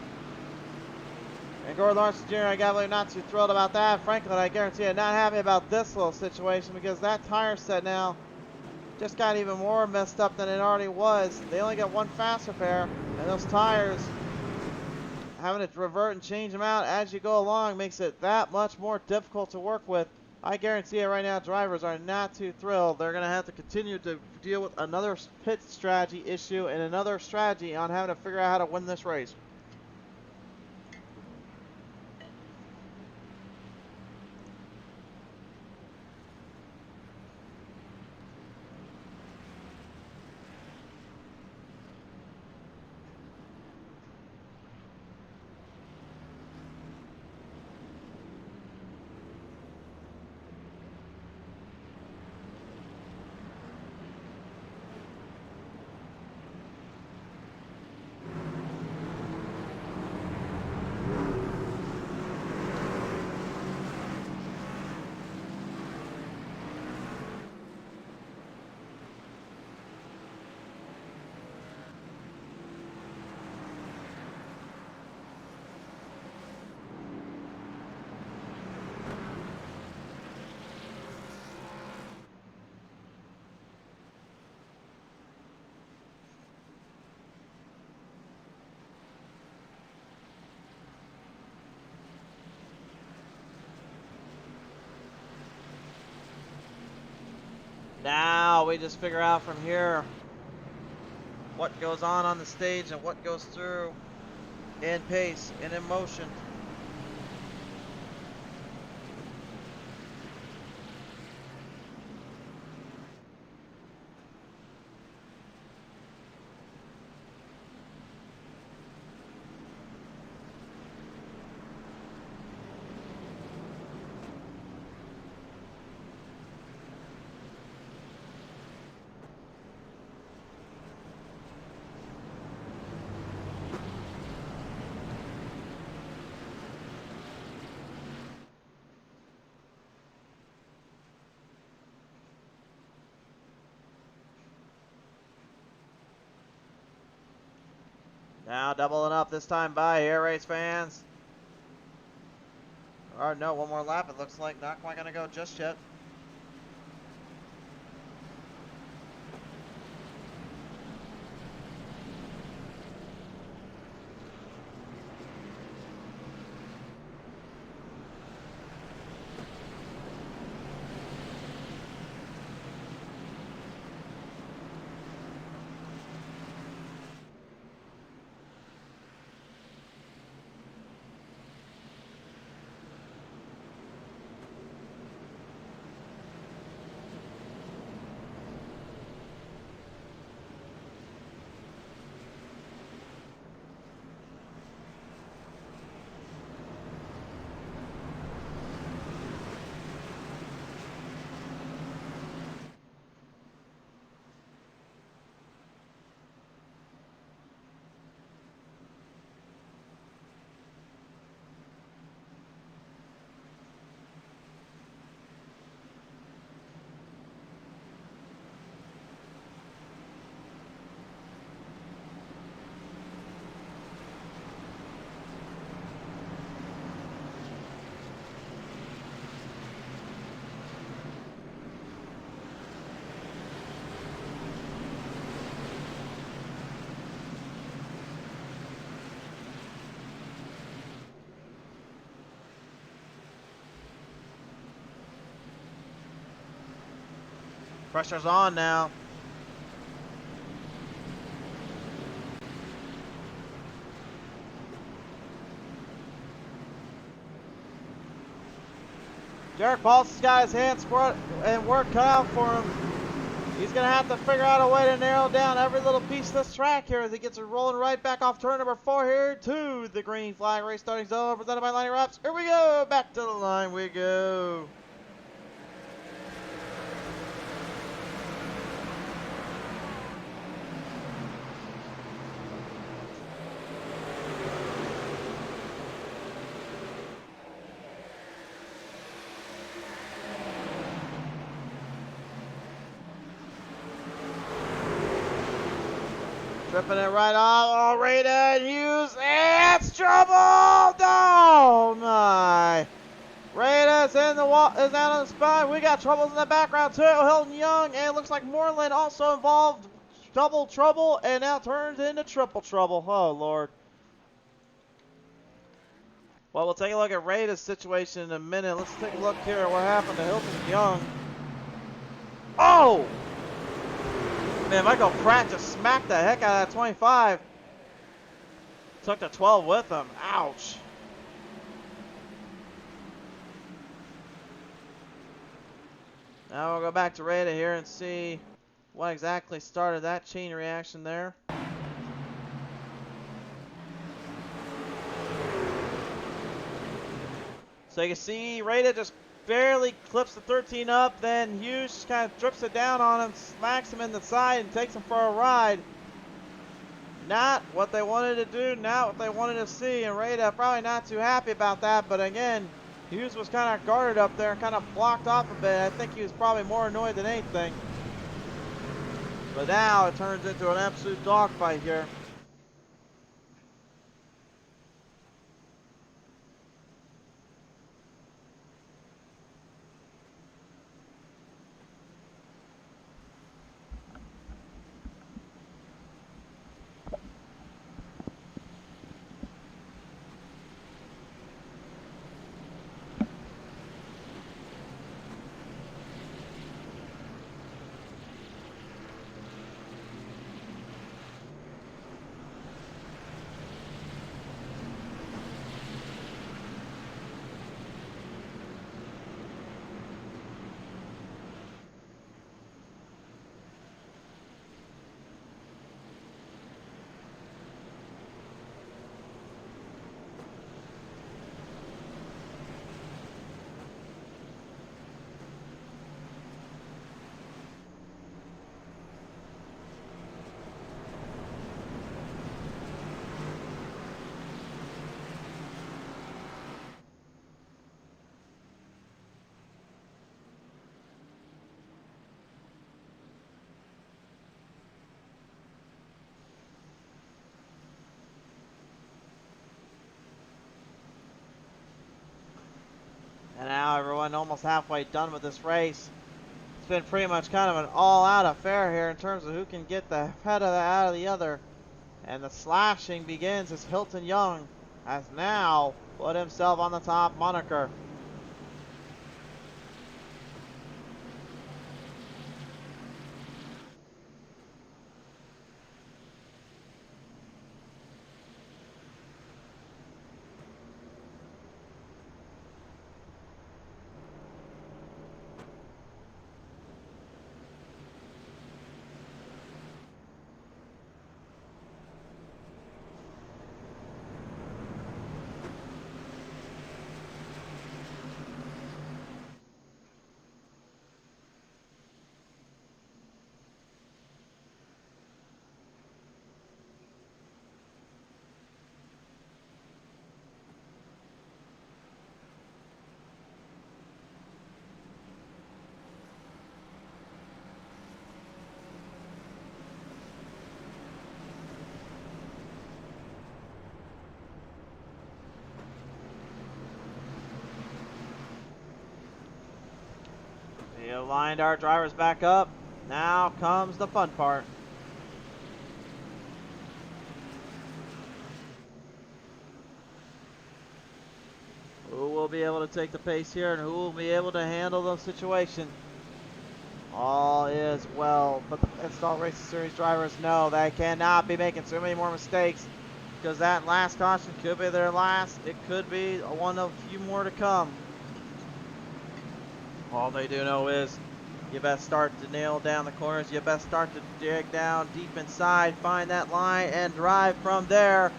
B: And Gordon Larson Jr., I gotta believe, not too thrilled about that. Franklin, I guarantee you, not happy about this little situation because that tire set now just got even more messed up than it already was. They only got 1 fast repair, and those tires, having to revert and change them out as you go along makes it that much more difficult to work with. I guarantee you right now, drivers are not too thrilled. They're going to have to continue to deal with another pit strategy issue and another strategy on having to figure out how to win this race. Now we just figure out from here what goes on the stage and what goes through in pace and in motion. Now doubling up this time by air race fans. Or no, one more lap. It looks like not quite gonna go just yet. Pressure's on now. Derek Paulson's got his hands spread and work cut out for him. He's going to have to figure out a way to narrow down every little piece of this track here as he gets it rolling right back off turn number 4 here to the green flag race starting zone presented by Lightning Wrapz. Here we go. Back to the line we go. Tripping it right off. Oh, Rita Hughes. And it's trouble. Oh, my. Rita's in the wall, is out on the spot. We got troubles in the background, too. Hilton Young. And it looks like Moreland also involved. Double trouble. And now turns into triple trouble. Oh, Lord. Well, we'll take a look at Rita's situation in a minute. Let's take a look here at what happened to Hilton Young. Oh! Man, Michael Pratt just smacked the heck out of that 25. Took the 12 with him. Ouch. Now we'll go back to Rada here and see what exactly started that chain reaction there. So you can see Rada just barely clips the 13 up, then Hughes just kind of drips it down on him, smacks him in the side, and takes him for a ride. Not what they wanted to do, not what they wanted to see, and Rada probably not too happy about that, but again, Hughes was kind of guarded up there, kind of blocked off a bit. I think he was probably more annoyed than anything. But now it turns into an absolute dogfight here. And now everyone almost halfway done with this race. It's been pretty much kind of an all-out affair here in terms of who can get the head of the out of the other. And the slashing begins as Hilton Young has now put himself on the top moniker. We have lined our drivers back up. Now comes the fun part. Who will be able to take the pace here and who will be able to handle the situation? All is well, but the Install Racing Series drivers know they cannot be making so many more mistakes because that last caution could be their last. It could be one of a few more to come. All they do know is you best start to nail down the corners. You best start to dig down deep inside, find that line, and drive from there.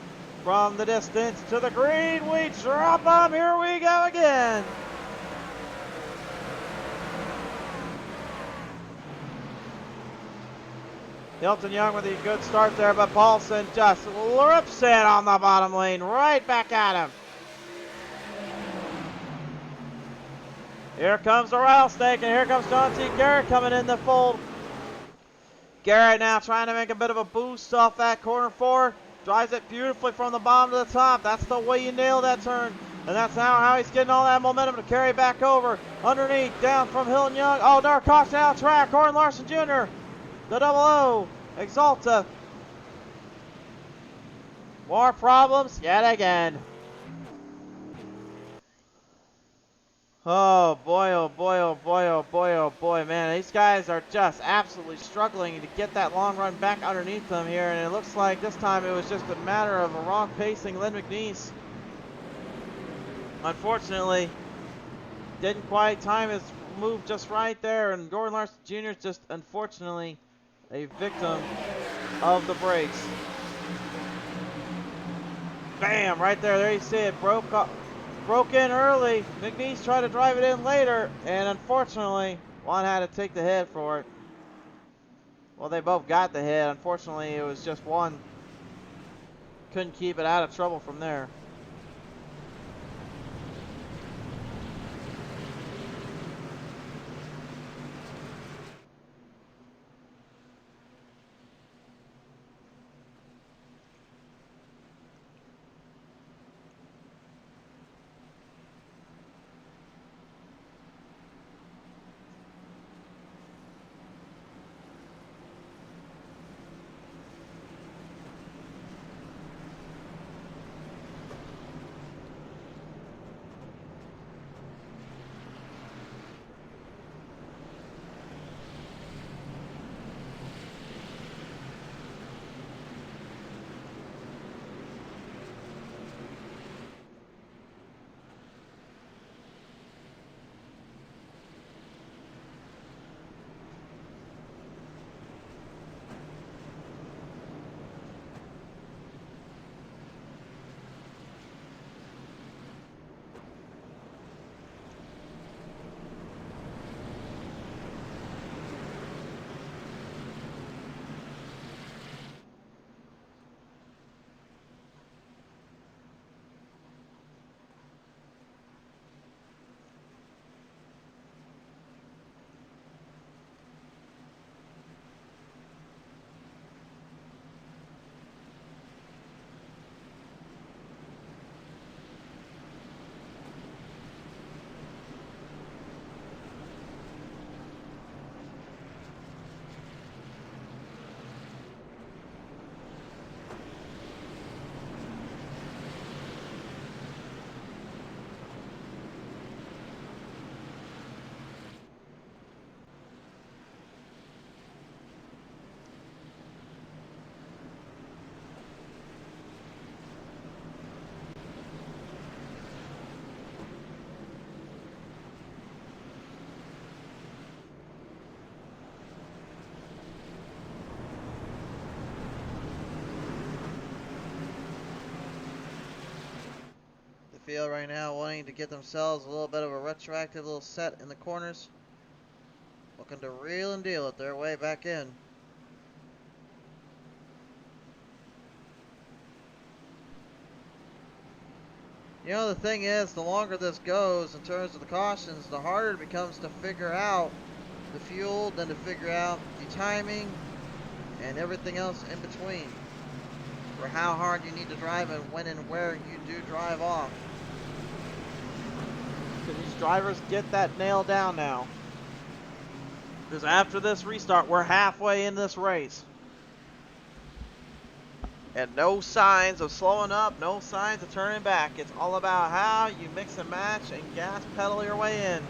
B: From the distance to the green, we drop them. Here we go again. Hilton Young with a good start there, but Paulson just rips it on the bottom lane, right back at him. Here comes the rattlesnake, and here comes John T. Garrett coming in the fold. Garrett now trying to make a bit of a boost off that corner four. Drives it beautifully from the bottom to the top. That's the way you nail that turn. And that's how he's getting all that momentum to carry back over. Underneath, down from Hilton Young. Oh, dark caution out track. Corin Larson Jr. The double O. Exalta. More problems yet again. Oh boy, oh boy, oh boy, oh boy, oh boy, man. These guys are just absolutely struggling to get that long run back underneath them here. And it looks like this time it was just a matter of a wrong pacing. Lynn McNeese, unfortunately, didn't quite time his move just right there. And Gordon Larson Jr. is just, unfortunately, a victim of the brakes. Bam, right there. There you see it. Broke in early. McNeese tried to drive it in later, and unfortunately, one had to take the hit for it. Well, they both got the hit. Unfortunately, it was just one. Couldn't keep it out of trouble from there. field right now, wanting to get themselves a little bit of a retroactive little set in the corners. Looking to reel and deal it their way back in. You know, the thing is, the longer this goes in terms of the cautions, the harder it becomes to figure out the fuel, then to figure out the timing and everything else in between for how hard you need to drive and when and where you do drive off. Can these drivers get that nailed down now? Because after this restart, we're halfway in this race. And no signs of slowing up, no signs of turning back. It's all about how you mix and match and gas pedal your way in.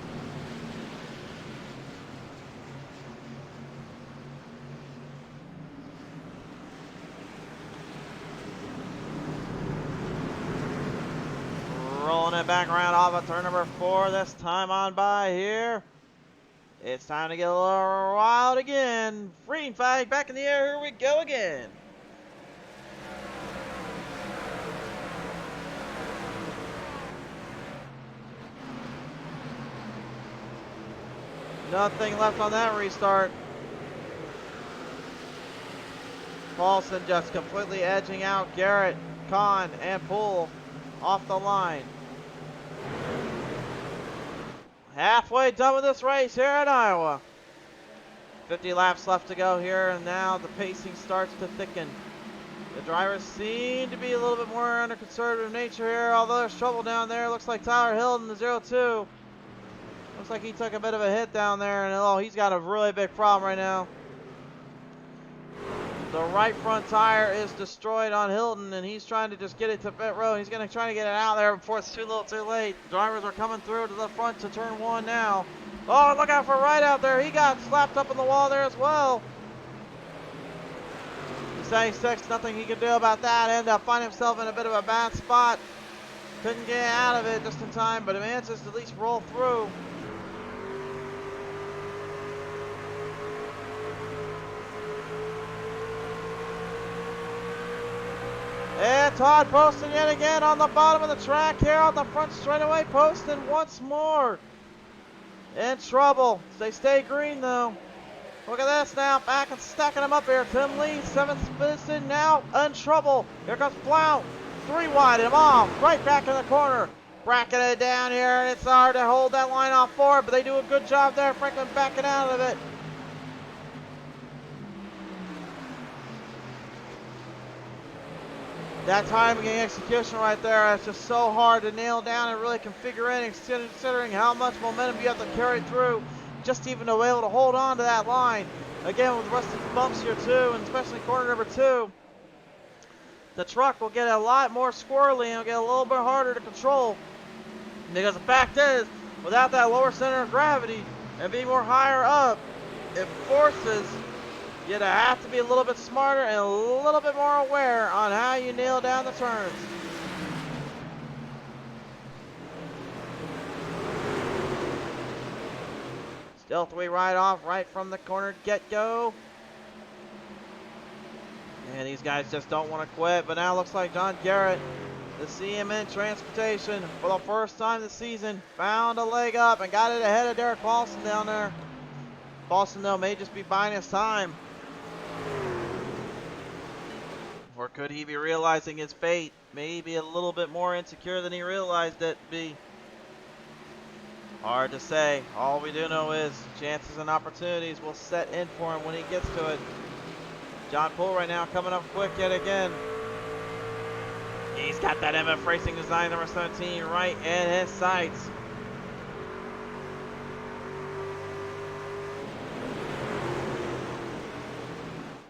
B: Rolling it back around off of turn number 4 this time on by here. It's time to get a little wild again. Green flag back in the air. Here we go again. Nothing left on that restart. Paulson just completely edging out Garrett, Kahn, and Poole off the line. Halfway done with this race here at Iowa. 50 laps left to go here, and now the pacing starts to thicken. The drivers seem to be a little bit more under conservative nature here, although there's trouble down there. Looks like Tyler Hilton, the 0-2. Looks like he took a bit of a hit down there, and oh, he's got a really big problem right now. The right front tire is destroyed on Hilton, and he's trying to just get it to pit road. He's going to try to get it out there before it's too little too late. Drivers are coming through to the front to turn 1 now. Oh, look out for Wright out there. He got slapped up in the wall there as well. The 76, nothing he can do about that. Ended up finding himself in a bit of a bad spot. Couldn't get out of it just in time, but he manages to at least roll through. And Todd Poston yet again on the bottom of the track here on the front straightaway. Poston once more in trouble. They stay green though. Look at this now, back and stacking them up here. Tim Lee, 7th position now in trouble. Here comes Blount, 3 wide him off, right back in the corner. Bracking it down here, and it's hard to hold that line off for it, but they do a good job there. Franklin backing out of it. That timing and execution right there is just so hard to nail down and really configure in, considering how much momentum you have to carry through just even to be able to hold on to that line. Again, with rusty bumps here too, and especially corner number 2, the truck will get a lot more squirrely and will get a little bit harder to control. Because the fact is, without that lower center of gravity and being more higher up, it forces you to have to be a little bit smarter and a little bit more aware on how you nail down the turns. Still 3 right off, right from the corner get-go. And these guys just don't want to quit, but now it looks like John Garrett, the CMN Transportation, for the first time this season, found a leg up and got it ahead of Derek Paulson down there. Paulson, though, may just be buying his time. Or could he be realizing his fate? Maybe a little bit more insecure than he realized it to be. Hard to say. All we do know is chances and opportunities will set in for him when he gets to it. John Poole right now coming up quick yet again. He's got that MF Racing Design number 17 right in his sights.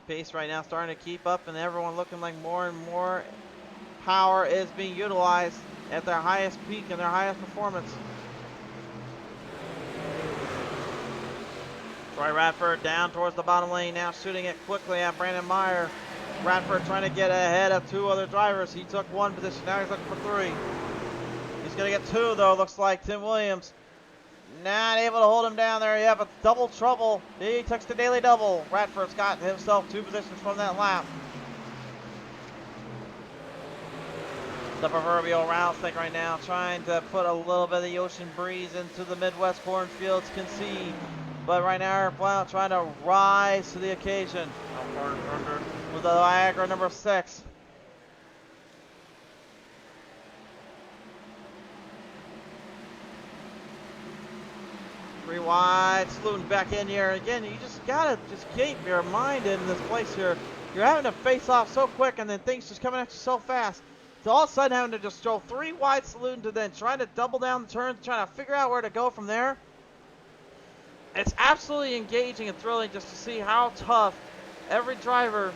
B: Pace right now starting to keep up, and everyone looking like more and more power is being utilized at their highest peak and their highest performance. Troy Radford down towards the bottom lane now, shooting it quickly at Brandon Meyer. Radford trying to get ahead of 2 other drivers. He took 1 position, now he's looking for 3. He's going to get 2 though, looks like. Tim Williams not able to hold him down there. Yeah, but double trouble. He takes the daily double. Radford's got himself 2 positions from that lap. The proverbial rattlesnake right now, trying to put a little bit of the ocean breeze into the Midwest cornfields, concede. But right now, Eric Blount trying to rise to the occasion with the Viagra number 6. Three wide, saluting back in here. Again, you just gotta just keep your mind in this place here. You're having to face off so quick, and then things just coming at you so fast. So all of a sudden having to just throw 3 wide saluting to then trying to double down the turn, trying to figure out where to go from there. It's absolutely engaging and thrilling just to see how tough every driver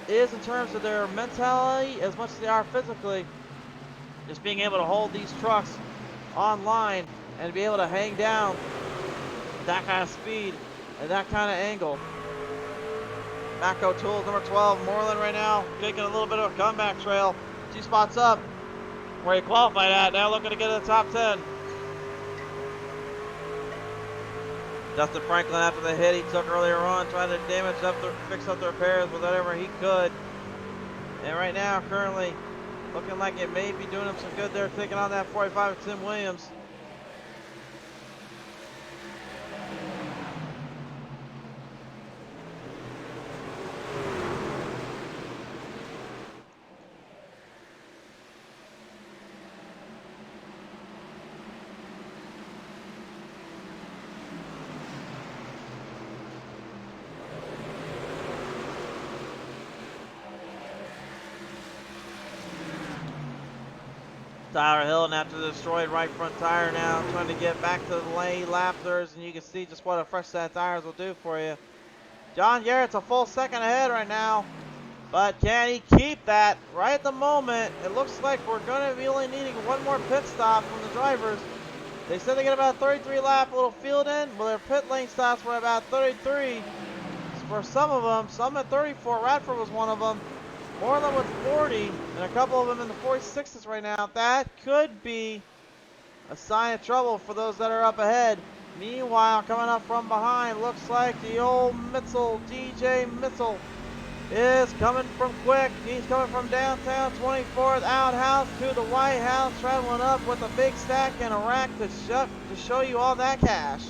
B: is in terms of their mentality as much as they are physically. Just being able to hold these trucks online and be able to hang down that kind of speed and that kind of angle. Macco Tools number 12, Moreland right now taking a little bit of a comeback trail. 2 spots up where he qualified at, now looking to get to the top 10. Dustin Franklin after the hit he took earlier on, trying to fix up the repairs with whatever he could. And right now, currently, looking like it may be doing him some good there, taking on that 45 of Tim Williams. Tyler Hill, and after the destroyed right front tire now, trying to get back to the lane lappers, and you can see just what a fresh set of tires will do for you. John Garrett's a full second ahead right now, but can he keep that? Right at the moment, it looks like we're going to be only needing one more pit stop from the drivers. They said they get about 33 lap, a little field in, well, their pit lane stops were about 33 for some of them, some at 34. Radford was one of them. Moreland with 40, and a couple of them in the 46s right now. That could be a sign of trouble for those that are up ahead. Meanwhile, coming up from behind, looks like the old Mitzel, DJ Mitzel, is coming from quick. He's coming from downtown 24th outhouse to the White House, traveling up with a big stack and a rack to show you all that cash.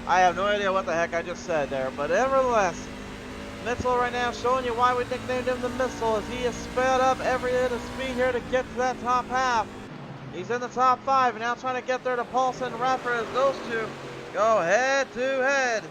B: I have no idea what the heck I just said there, but nevertheless, Mitzel right now showing you why we nicknamed him the Missile, as he has sped up every bit of speed here to get to that top half. He's in the top 5 and now trying to get there to Paulson and Radford as those two go head to head.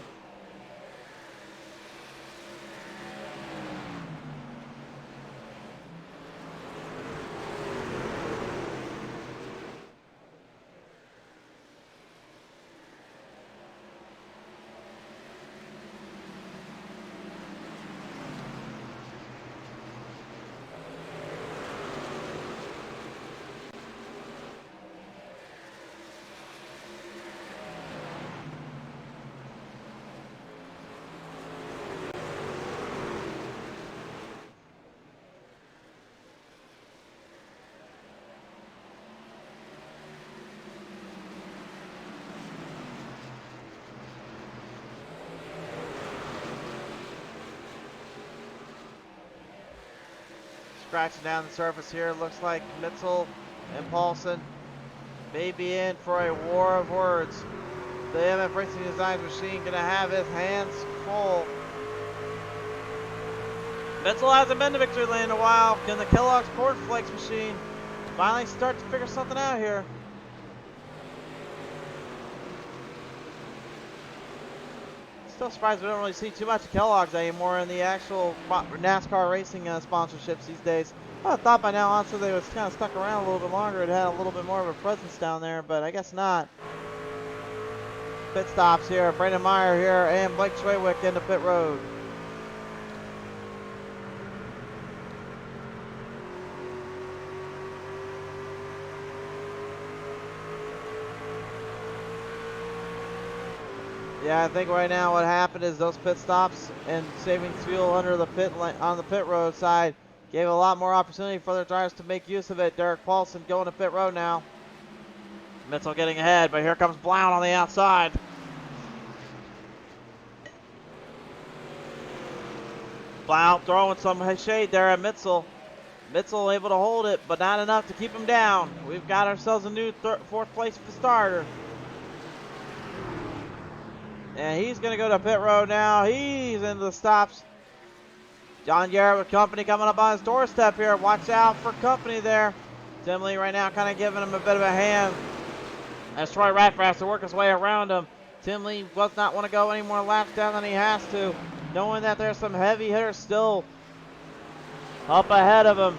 B: Scratching down the surface here, looks like Mitzel and Paulson may be in for a war of words. The MF Racing Designs machine gonna have his hands full. Mitzel hasn't been to victory lane in a while. Can the Kellogg's Cornflakes machine finally start to figure something out here? Still surprised we don't really see too much of Kellogg's anymore in the actual NASCAR racing sponsorships these days. I thought by now, honestly, they was kind of stuck around a little bit longer. It had a little bit more of a presence down there, but I guess not. Pit stops here. Brandon Meyer here and Blake Schwaywick into pit road. Yeah, I think right now what happened is those pit stops and saving fuel under the on the pit road side gave a lot more opportunity for their drivers to make use of it. Derek Paulson going to pit road now. Mitzel getting ahead, but here comes Blount on the outside. Blount throwing some shade there at Mitzel. Mitchell able to hold it, but not enough to keep him down. We've got ourselves a new fourth place for the starter. And he's going to go to pit road now. He's into the stops. John Garrett with company coming up on his doorstep here. Watch out for company there. Tim Lee right now kind of giving him a bit of a hand. As Troy Radford has to work his way around him. Tim Lee does not want to go any more laps down than he has to, knowing that there's some heavy hitters still up ahead of him.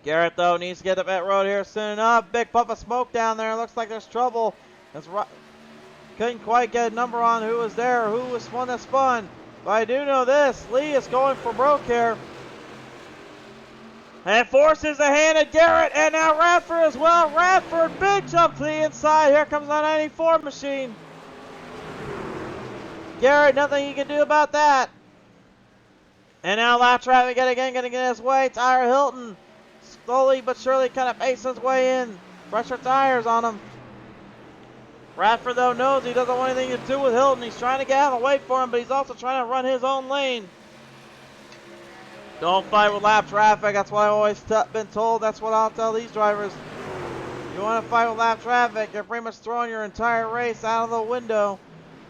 B: Garrett, though, needs to get to pit road here soon enough. Big puff of smoke down there. Looks like there's trouble. Couldn't quite get a number on who was there or who was one that spun. But I do know this. Lee is going for broke here. And forces the hand of Garrett, and now Radford as well. Radford, big jump to the inside. Here comes the 94 machine. Garrett, nothing you can do about that. And now lap traffic again getting in his way. Tyler Hilton slowly but surely kind of pacing his way in. Fresher tires on him. Radford, though, knows he doesn't want anything to do with Hilton. He's trying to get out of the way for him, but he's also trying to run his own lane. Don't fight with lap traffic. That's what I've always been told. That's what I'll tell these drivers. You want to fight with lap traffic, you're pretty much throwing your entire race out of the window.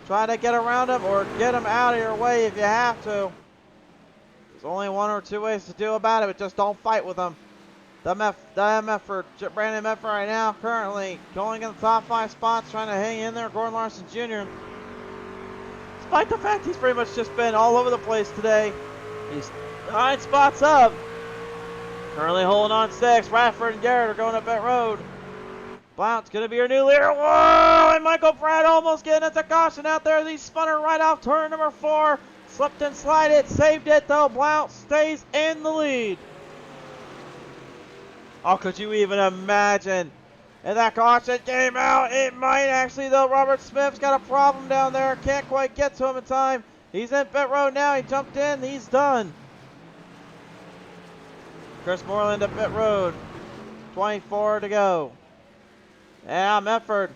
B: Try to get around him or get him out of your way if you have to. There's only one or two ways to do about it, but just don't fight with him. The MF for Brandon Medford right now, currently going in the top 5 spots, trying to hang in there. Gordon Larson Jr. Despite the fact he's pretty much just been all over the place today. He's 9 spots up. Currently holding on 6. Radford and Garrett are going up that road. Blount's going to be your new leader. Whoa! And Michael Pratt almost getting into caution out there. He spun her right off turn number 4. Slipped and slided. Saved it though. Blount stays in the lead. Oh, could you even imagine? And that caution came out. It might actually, though. Robert Smith's got a problem down there. Can't quite get to him in time. He's in pit road now. He jumped in. He's done. Chris Moreland to pit road. 24 to go. Yeah, Medford.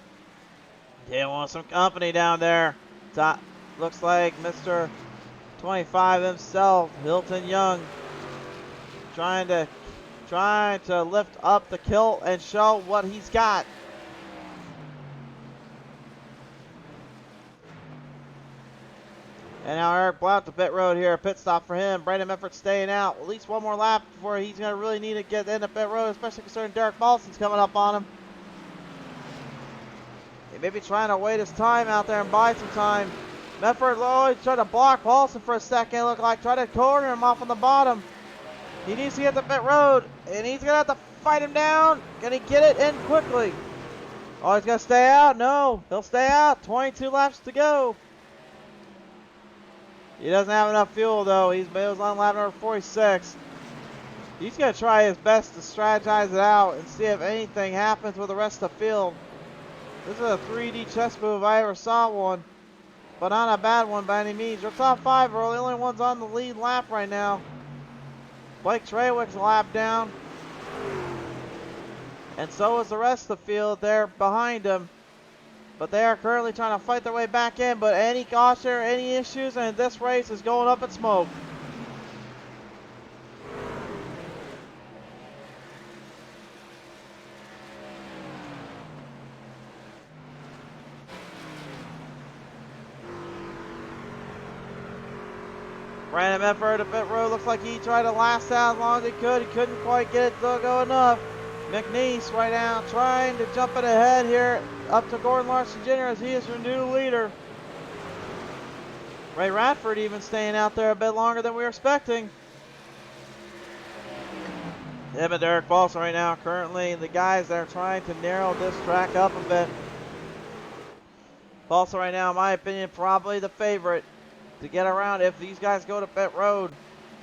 B: They want some company down there. Top, looks like Mr. 25 himself, Hilton Young, trying to lift up the kilt and show what he's got. And now Eric Blount to pit road here. Pit stop for him. Brandon Medford staying out. At least one more lap before he's going to really need to get into pit road, especially considering Derek Paulson's coming up on him. He may be trying to wait his time out there and buy some time. Medford, oh, he tried to block Paulson for a second. Looked like tried to corner him off on the bottom. He needs to get to pit road, and he's going to have to fight him down. Can he get it in quickly? Oh, he's going to stay out? No, he'll stay out. 22 laps to go. He doesn't have enough fuel, though. He was on lap number 46. He's going to try his best to strategize it out and see if anything happens with the rest of the field. This is a 3D chess move if I ever saw one, but not a bad one by any means. Our top 5 are the only ones on the lead lap right now. Blake Trawick's a lap down. And so is the rest of the field there behind him. But they are currently trying to fight their way back in. But any caution or any issues, and this race is going up in smoke. Brandon Medford to pit road. Looks like he tried to last out as long as he could. He couldn't quite get it to go enough. McNeese right now trying to jump it ahead here up to Gordon Larson Jr. as he is your new leader. Ray Radford even staying out there a bit longer than we were expecting. Him and Derek Paulson right now currently the guys that are trying to narrow this track up a bit. Paulson right now, in my opinion, probably the favorite to get around if these guys go to pit road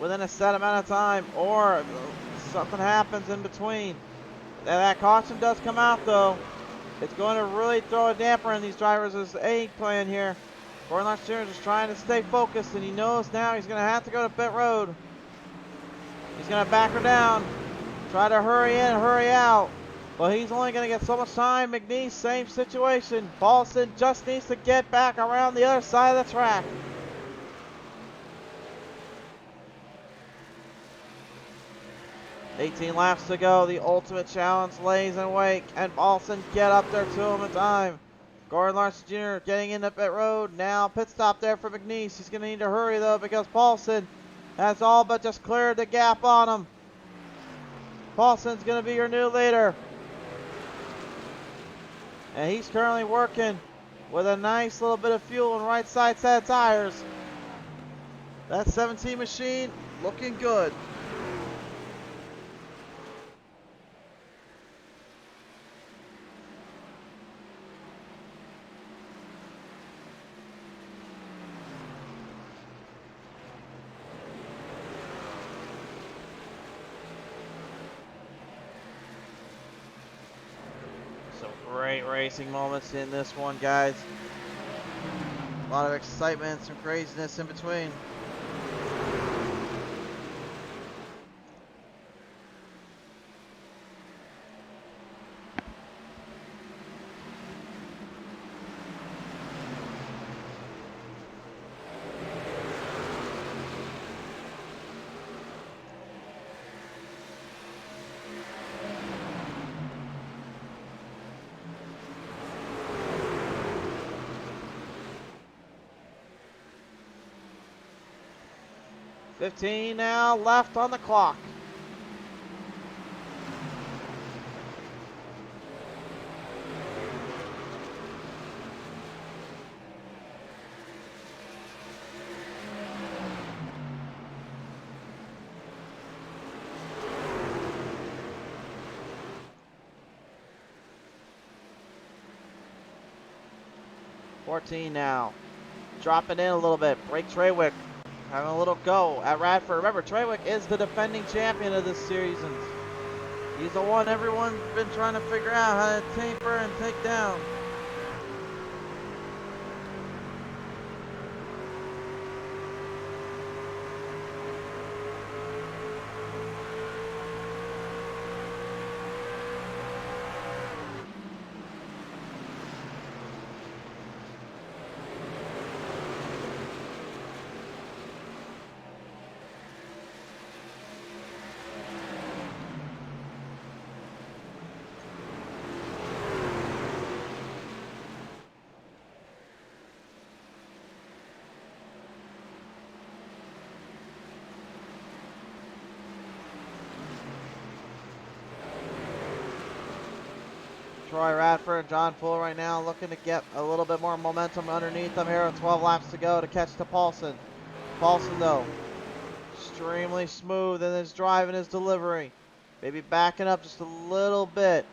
B: within a set amount of time or something happens in between. That caution does come out though. It's going to really throw a damper in these drivers' A plan here. Gordon Larson Jr. is just trying to stay focused, and he knows now he's going to have to go to pit road. He's going to back her down, try to hurry in, hurry out. But he's only going to get so much time. McNeese, same situation. Paulson just needs to get back around the other side of the track. 18 laps to go. The ultimate challenge lays in wake, and Paulson get up there to him in time. Gordon Larson Jr. getting into pit road. Now pit stop there for McNeese. He's going to need to hurry though because Paulson has all but just cleared the gap on him. Paulson's going to be your new leader. And he's currently working with a nice little bit of fuel and right side set of tires. That 17 machine looking good. Some great racing moments in this one, guys. A lot of excitement, some craziness in between. $15 now left on the clock. $14 now. Dropping in a little bit. Break Treywick. Having a little go at Radford. Remember, Treywick is the defending champion of this season. He's the one everyone's been trying to figure out how to taper and take down. Troy Radford and John Poole right now looking to get a little bit more momentum underneath them here with 12 laps to go to catch to Paulson. Paulson, though, extremely smooth in his drive and his delivery. Maybe backing up just a little bit.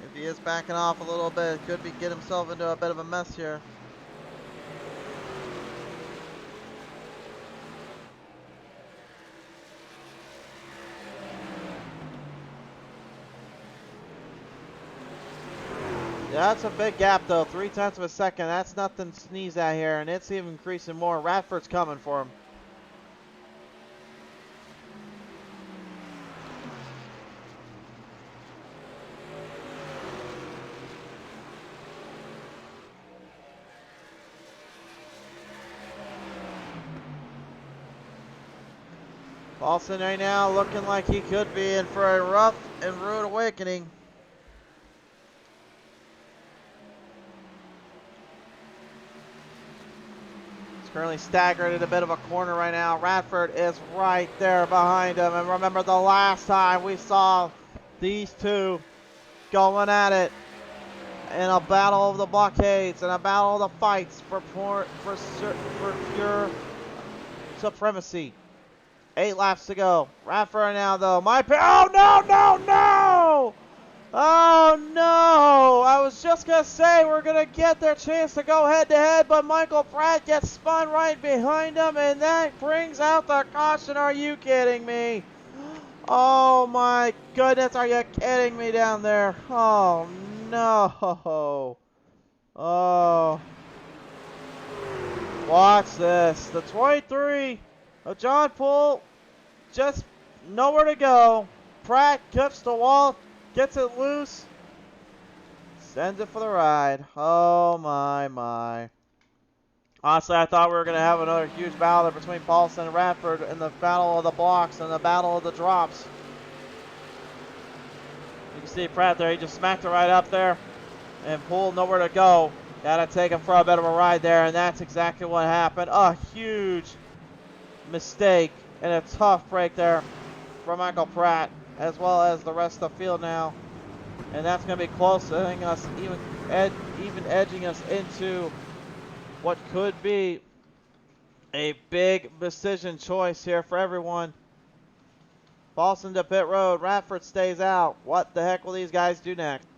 B: If he is backing off a little bit, could be get himself into a bit of a mess here. Yeah, that's a big gap though, 0.3 of a second. That's nothing to sneeze at here, and it's even increasing more. Radford's coming for him. Paulson right now looking like he could be in for a rough and rude awakening. Currently staggered in a bit of a corner right now. Radford is right there behind him. And remember the last time we saw these two going at it in a battle of the blockades and a battle of the fights for pure supremacy. 8 laps to go. Radford now though. Oh no, no, no! Oh no! I was just gonna say we're gonna get their chance to go head to head, but Michael Pratt gets spun right behind him, and that brings out the caution. Are you kidding me? Oh my goodness, are you kidding me down there? Oh no! Oh. Watch this. The 23 of John Poole just nowhere to go. Pratt cuts the wall. Gets it loose, sends it for the ride. Oh my, my. Honestly, I thought we were going to have another huge battle there between Paulson and Radford in the battle of the blocks and the battle of the drops. You can see Pratt there. He just smacked it right up there. And Poole nowhere to go. Got to take him for a bit of a ride there. And that's exactly what happened. A huge mistake and a tough break there for Michael Pratt, as well as the rest of the field now. And that's going to be close to us, even edging us into what could be a big decision choice here for everyone. Paulson to pit road. Radford stays out. What the heck will these guys do next?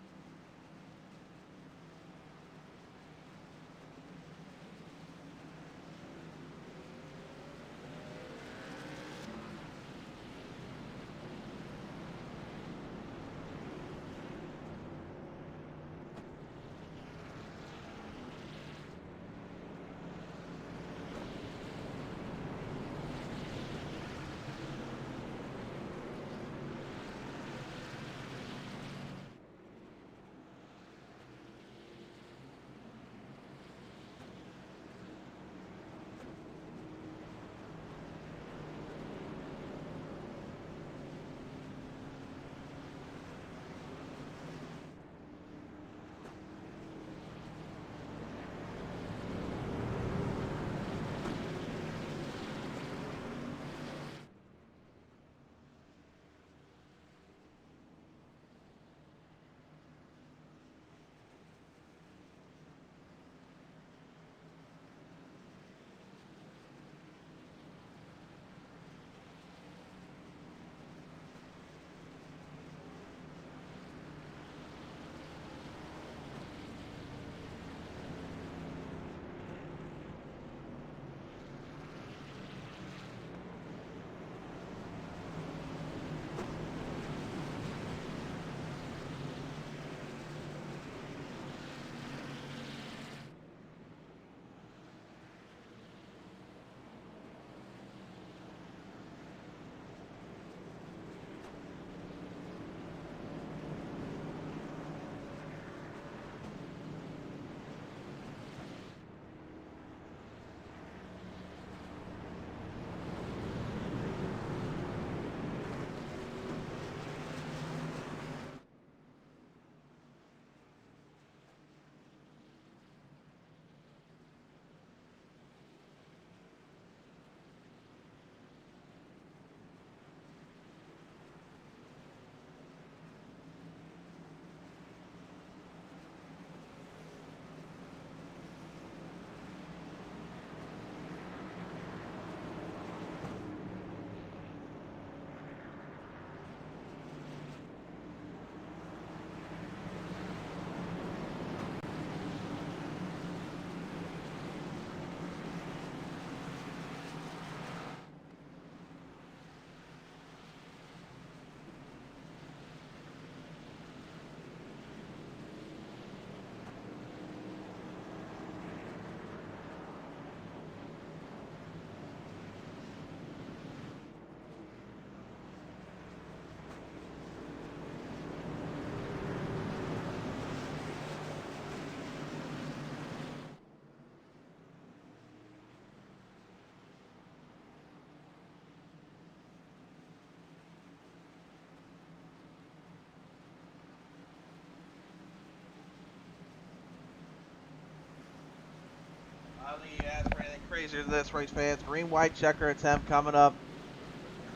B: I don't think you asked for anything crazier than this, race fans. Green-white checker attempt coming up.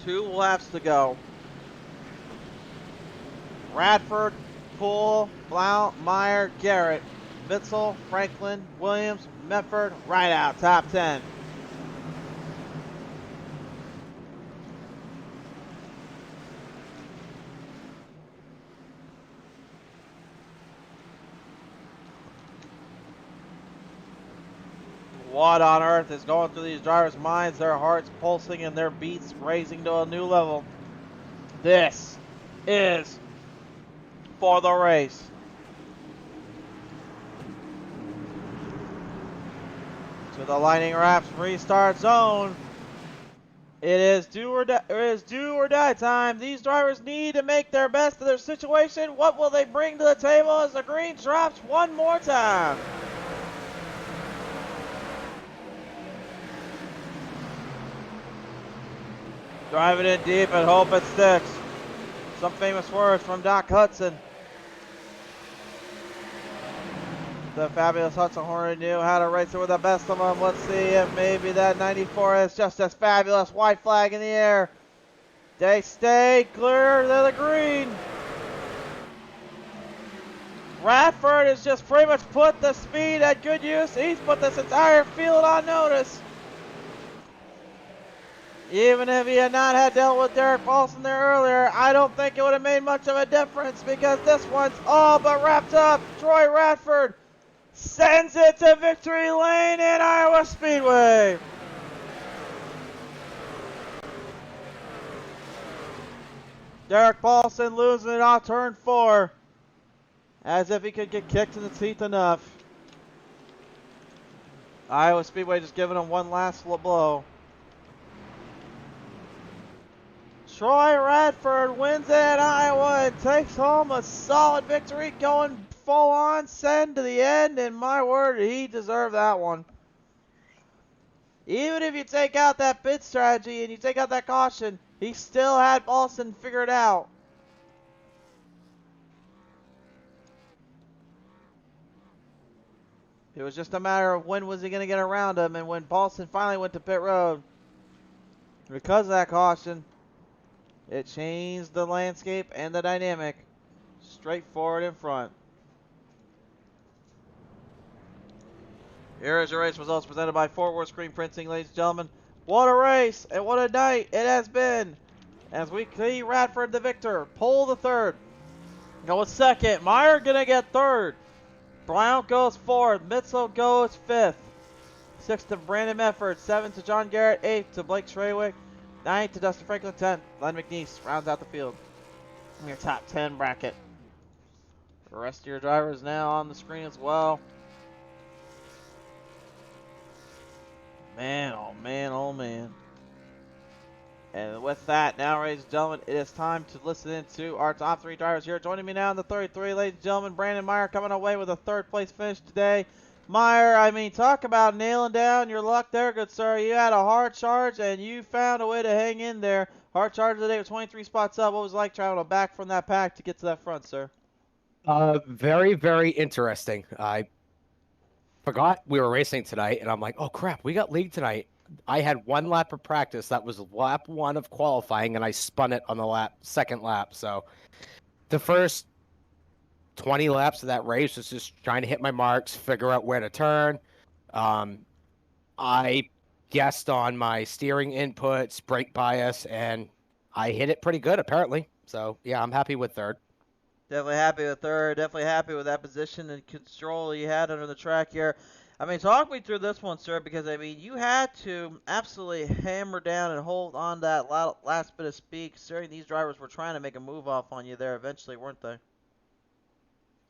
B: 2 laps to go. Radford, Poole, Blount, Meyer, Garrett, Bitzel, Franklin, Williams, Medford, right out, top 10. What on earth is going through these drivers' minds? Their hearts pulsing and their beats raising to a new level. This is for the race. To the Lightning Wrapz restart zone. It is do or die time. These drivers need to make their best of their situation. What will they bring to the table as the green drops one more time? Driving in deep and hope it sticks. Some famous words from Doc Hudson. The fabulous Hudson Horner knew how to race it with the best of them. Let's see if maybe that 94 is just as fabulous. White flag in the air. They stay clear to the green. Radford has just pretty much put the speed at good use. He's put this entire field on notice. Even if he had not had dealt with Derek Paulson there earlier, I don't think it would have made much of a difference because this one's all but wrapped up. Troy Radford sends it to victory lane in Iowa Speedway. Derek Paulson losing it off turn 4. As if he could get kicked in the teeth enough. Iowa Speedway just giving him one last blow. Troy Radford wins it at Iowa and takes home a solid victory, going full on send to the end, and my word, he deserved that one. Even if you take out that pit strategy and you take out that caution, he still had Paulson figured out. It was just a matter of when was he going to get around him, and when Paulson finally went to pit road, because of that caution, it changed the landscape and the dynamic. Straight forward in front. Here is your race results presented by Fort Worth Screen Printing, ladies and gentlemen. What a race and what a night it has been. As we see Radford the victor, Pole the third. Goes second. Meyer gonna get third. Brown goes fourth. Mitzel goes fifth. Sixth to Brandon Medford. Seventh to John Garrett. Eighth to Blake Treyway. Ninth to Dustin Franklin. 10th, Len McNeese rounds out the field in your top 10 bracket. The rest of your drivers now on the screen as well. Man, oh man, oh man. And with that, now, ladies and gentlemen, it is time to listen into our top 3 drivers here. Joining me now in the 33, ladies and gentlemen, Brandon Meyer coming away with a 3rd place finish today. Meyer, I mean, talk about nailing down your luck there, good sir. You had a hard charge, and you found a way to hang in there. Hard charge today with 23 spots up. What was it like traveling back from that pack to get to that front, sir?
M: Very, very interesting. I forgot we were racing tonight, and I'm like, oh, crap, we got league tonight. I had 1 lap of practice. That was lap 1 of qualifying, and I spun it on the second lap. So the first 20 laps of that race was just trying to hit my marks, figure out where to turn. I guessed on my steering inputs, brake bias, and I hit it pretty good, apparently. So, yeah, I'm happy with 3rd.
B: Definitely happy with 3rd. Definitely happy with that position and control you had under the track here. I mean, talk me through this one, sir, because, I mean, you had to absolutely hammer down and hold on that last bit of speed, considering these drivers were trying to make a move off on you there eventually, weren't they?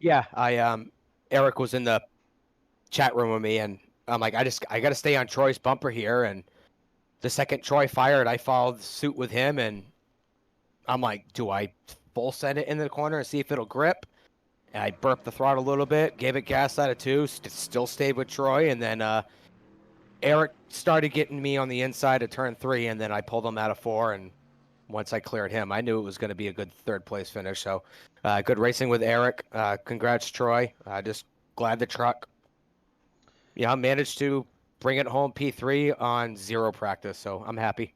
M: Yeah, Eric was in the chat room with me, and I'm like, I got to stay on Troy's bumper here, and the second Troy fired, I followed suit with him, and I'm like, do I full send it into the corner and see if it'll grip? And I burped the throttle a little bit, gave it gas out of 2, still stayed with Troy, and then Eric started getting me on the inside of turn 3, and then I pulled him out of 4, and once I cleared him, I knew it was going to be a good 3rd place finish. So good racing with Eric. Congrats, Troy. Just glad the truck, managed to bring it home P3 on 0 practice, so I'm happy.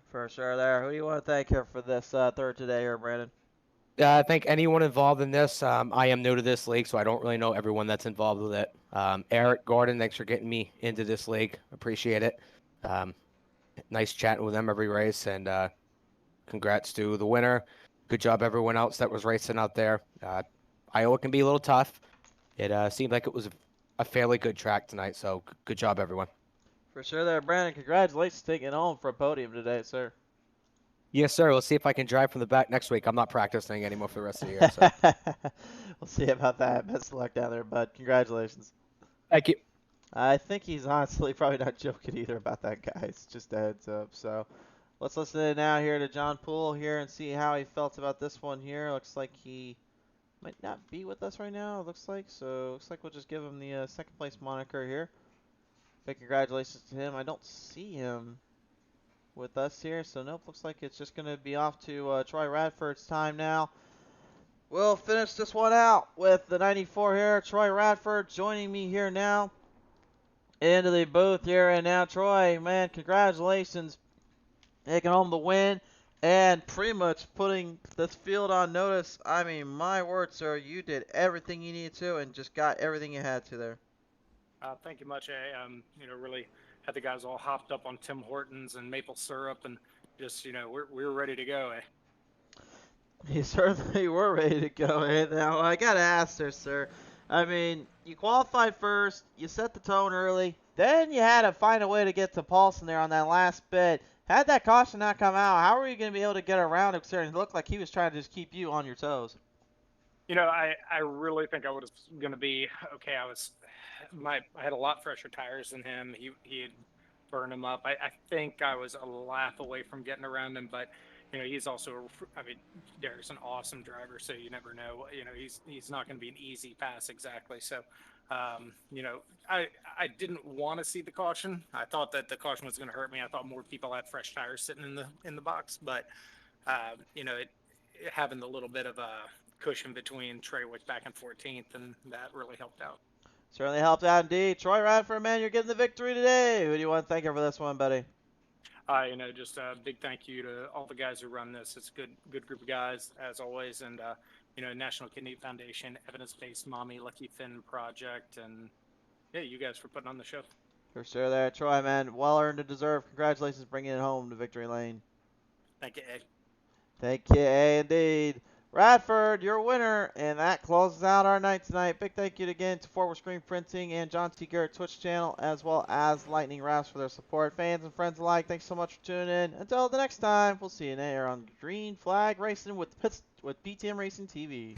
B: For sure there. Who do you want to thank here for this 3rd today here, Brandon?
M: I thank anyone involved in this. I am new to this league, so I don't really know everyone that's involved with it. Eric, Gordon, thanks for getting me into this league. Appreciate it. Nice chatting with them every race, and congrats to the winner. Good job, everyone else that was racing out there. Iowa can be a little tough. It seemed like it was a fairly good track tonight, so good job, everyone.
B: For sure there, Brandon. Congratulations taking it home for a podium today, sir.
M: Yes, sir. We'll see if I can drive from the back next week. I'm not practicing anymore for the rest of the year. So.
B: We'll see about that. Best of luck down there, bud. Congratulations.
M: Thank you.
B: I think he's honestly probably not joking either about that, guys. Just a heads up. So let's listen in now here to John Poole here and see how he felt about this one here. Looks like he might not be with us right now, it looks like. So looks like we'll just give him the 2nd place moniker here. Big congratulations to him. I don't see him with us here. So nope, looks like it's just going to be off to Troy Radford's time now. We'll finish this one out with the 94 here. Troy Radford joining me here now into the booth here. And now, Troy, man, congratulations. Taking home the win and pretty much putting this field on notice. I mean, my word, sir, you did everything you needed to and just got everything you had to there.
C: Thank you much, really had the guys all hopped up on Tim Hortons and maple syrup and just, we were ready to go,
B: You certainly were ready to go. Now, I got to ask there, sir. I mean, you qualified first, you set the tone early, then you had to find a way to get to Paulson there on that last bit. Had that caution not come out, how were you going to be able to get around him? It looked like he was trying to just keep you on your toes.
C: I really think I was going to be okay. I had a lot fresher tires than him. He had burned them up. I think I was a lap away from getting around him, but he's also, Derek's an awesome driver, so you never know. He's not going to be an easy pass exactly. So, I didn't want to see the caution. I thought that the caution was going to hurt me. I thought more people had fresh tires sitting in the box, but having the little bit of a cushion between Trey was back in 14th, and that really helped out.
B: Certainly helped out indeed. Troy Radford, man, you're getting the victory today. Who do you want to thank for this one, buddy?
C: Just a big thank you to all the guys who run this. It's a good group of guys, as always, and National Kidney Foundation, Evidence-Based Mommy, Lucky Finn Project, and you guys for putting on the show.
B: For sure there. Troy, man, well earned and deserved. Congratulations bringing it home to victory lane.
C: Thank you, A.
B: Thank you, A, indeed. Radford, your winner, and that closes out our night tonight. Big thank you again to Forward Screen Printing and John T. Garrett Twitch channel, as well as Lightning Wrapz for their support. Fans and friends alike, thanks so much for tuning in. Until the next time, we'll see you here on Green Flag Racing with BTM Racing TV.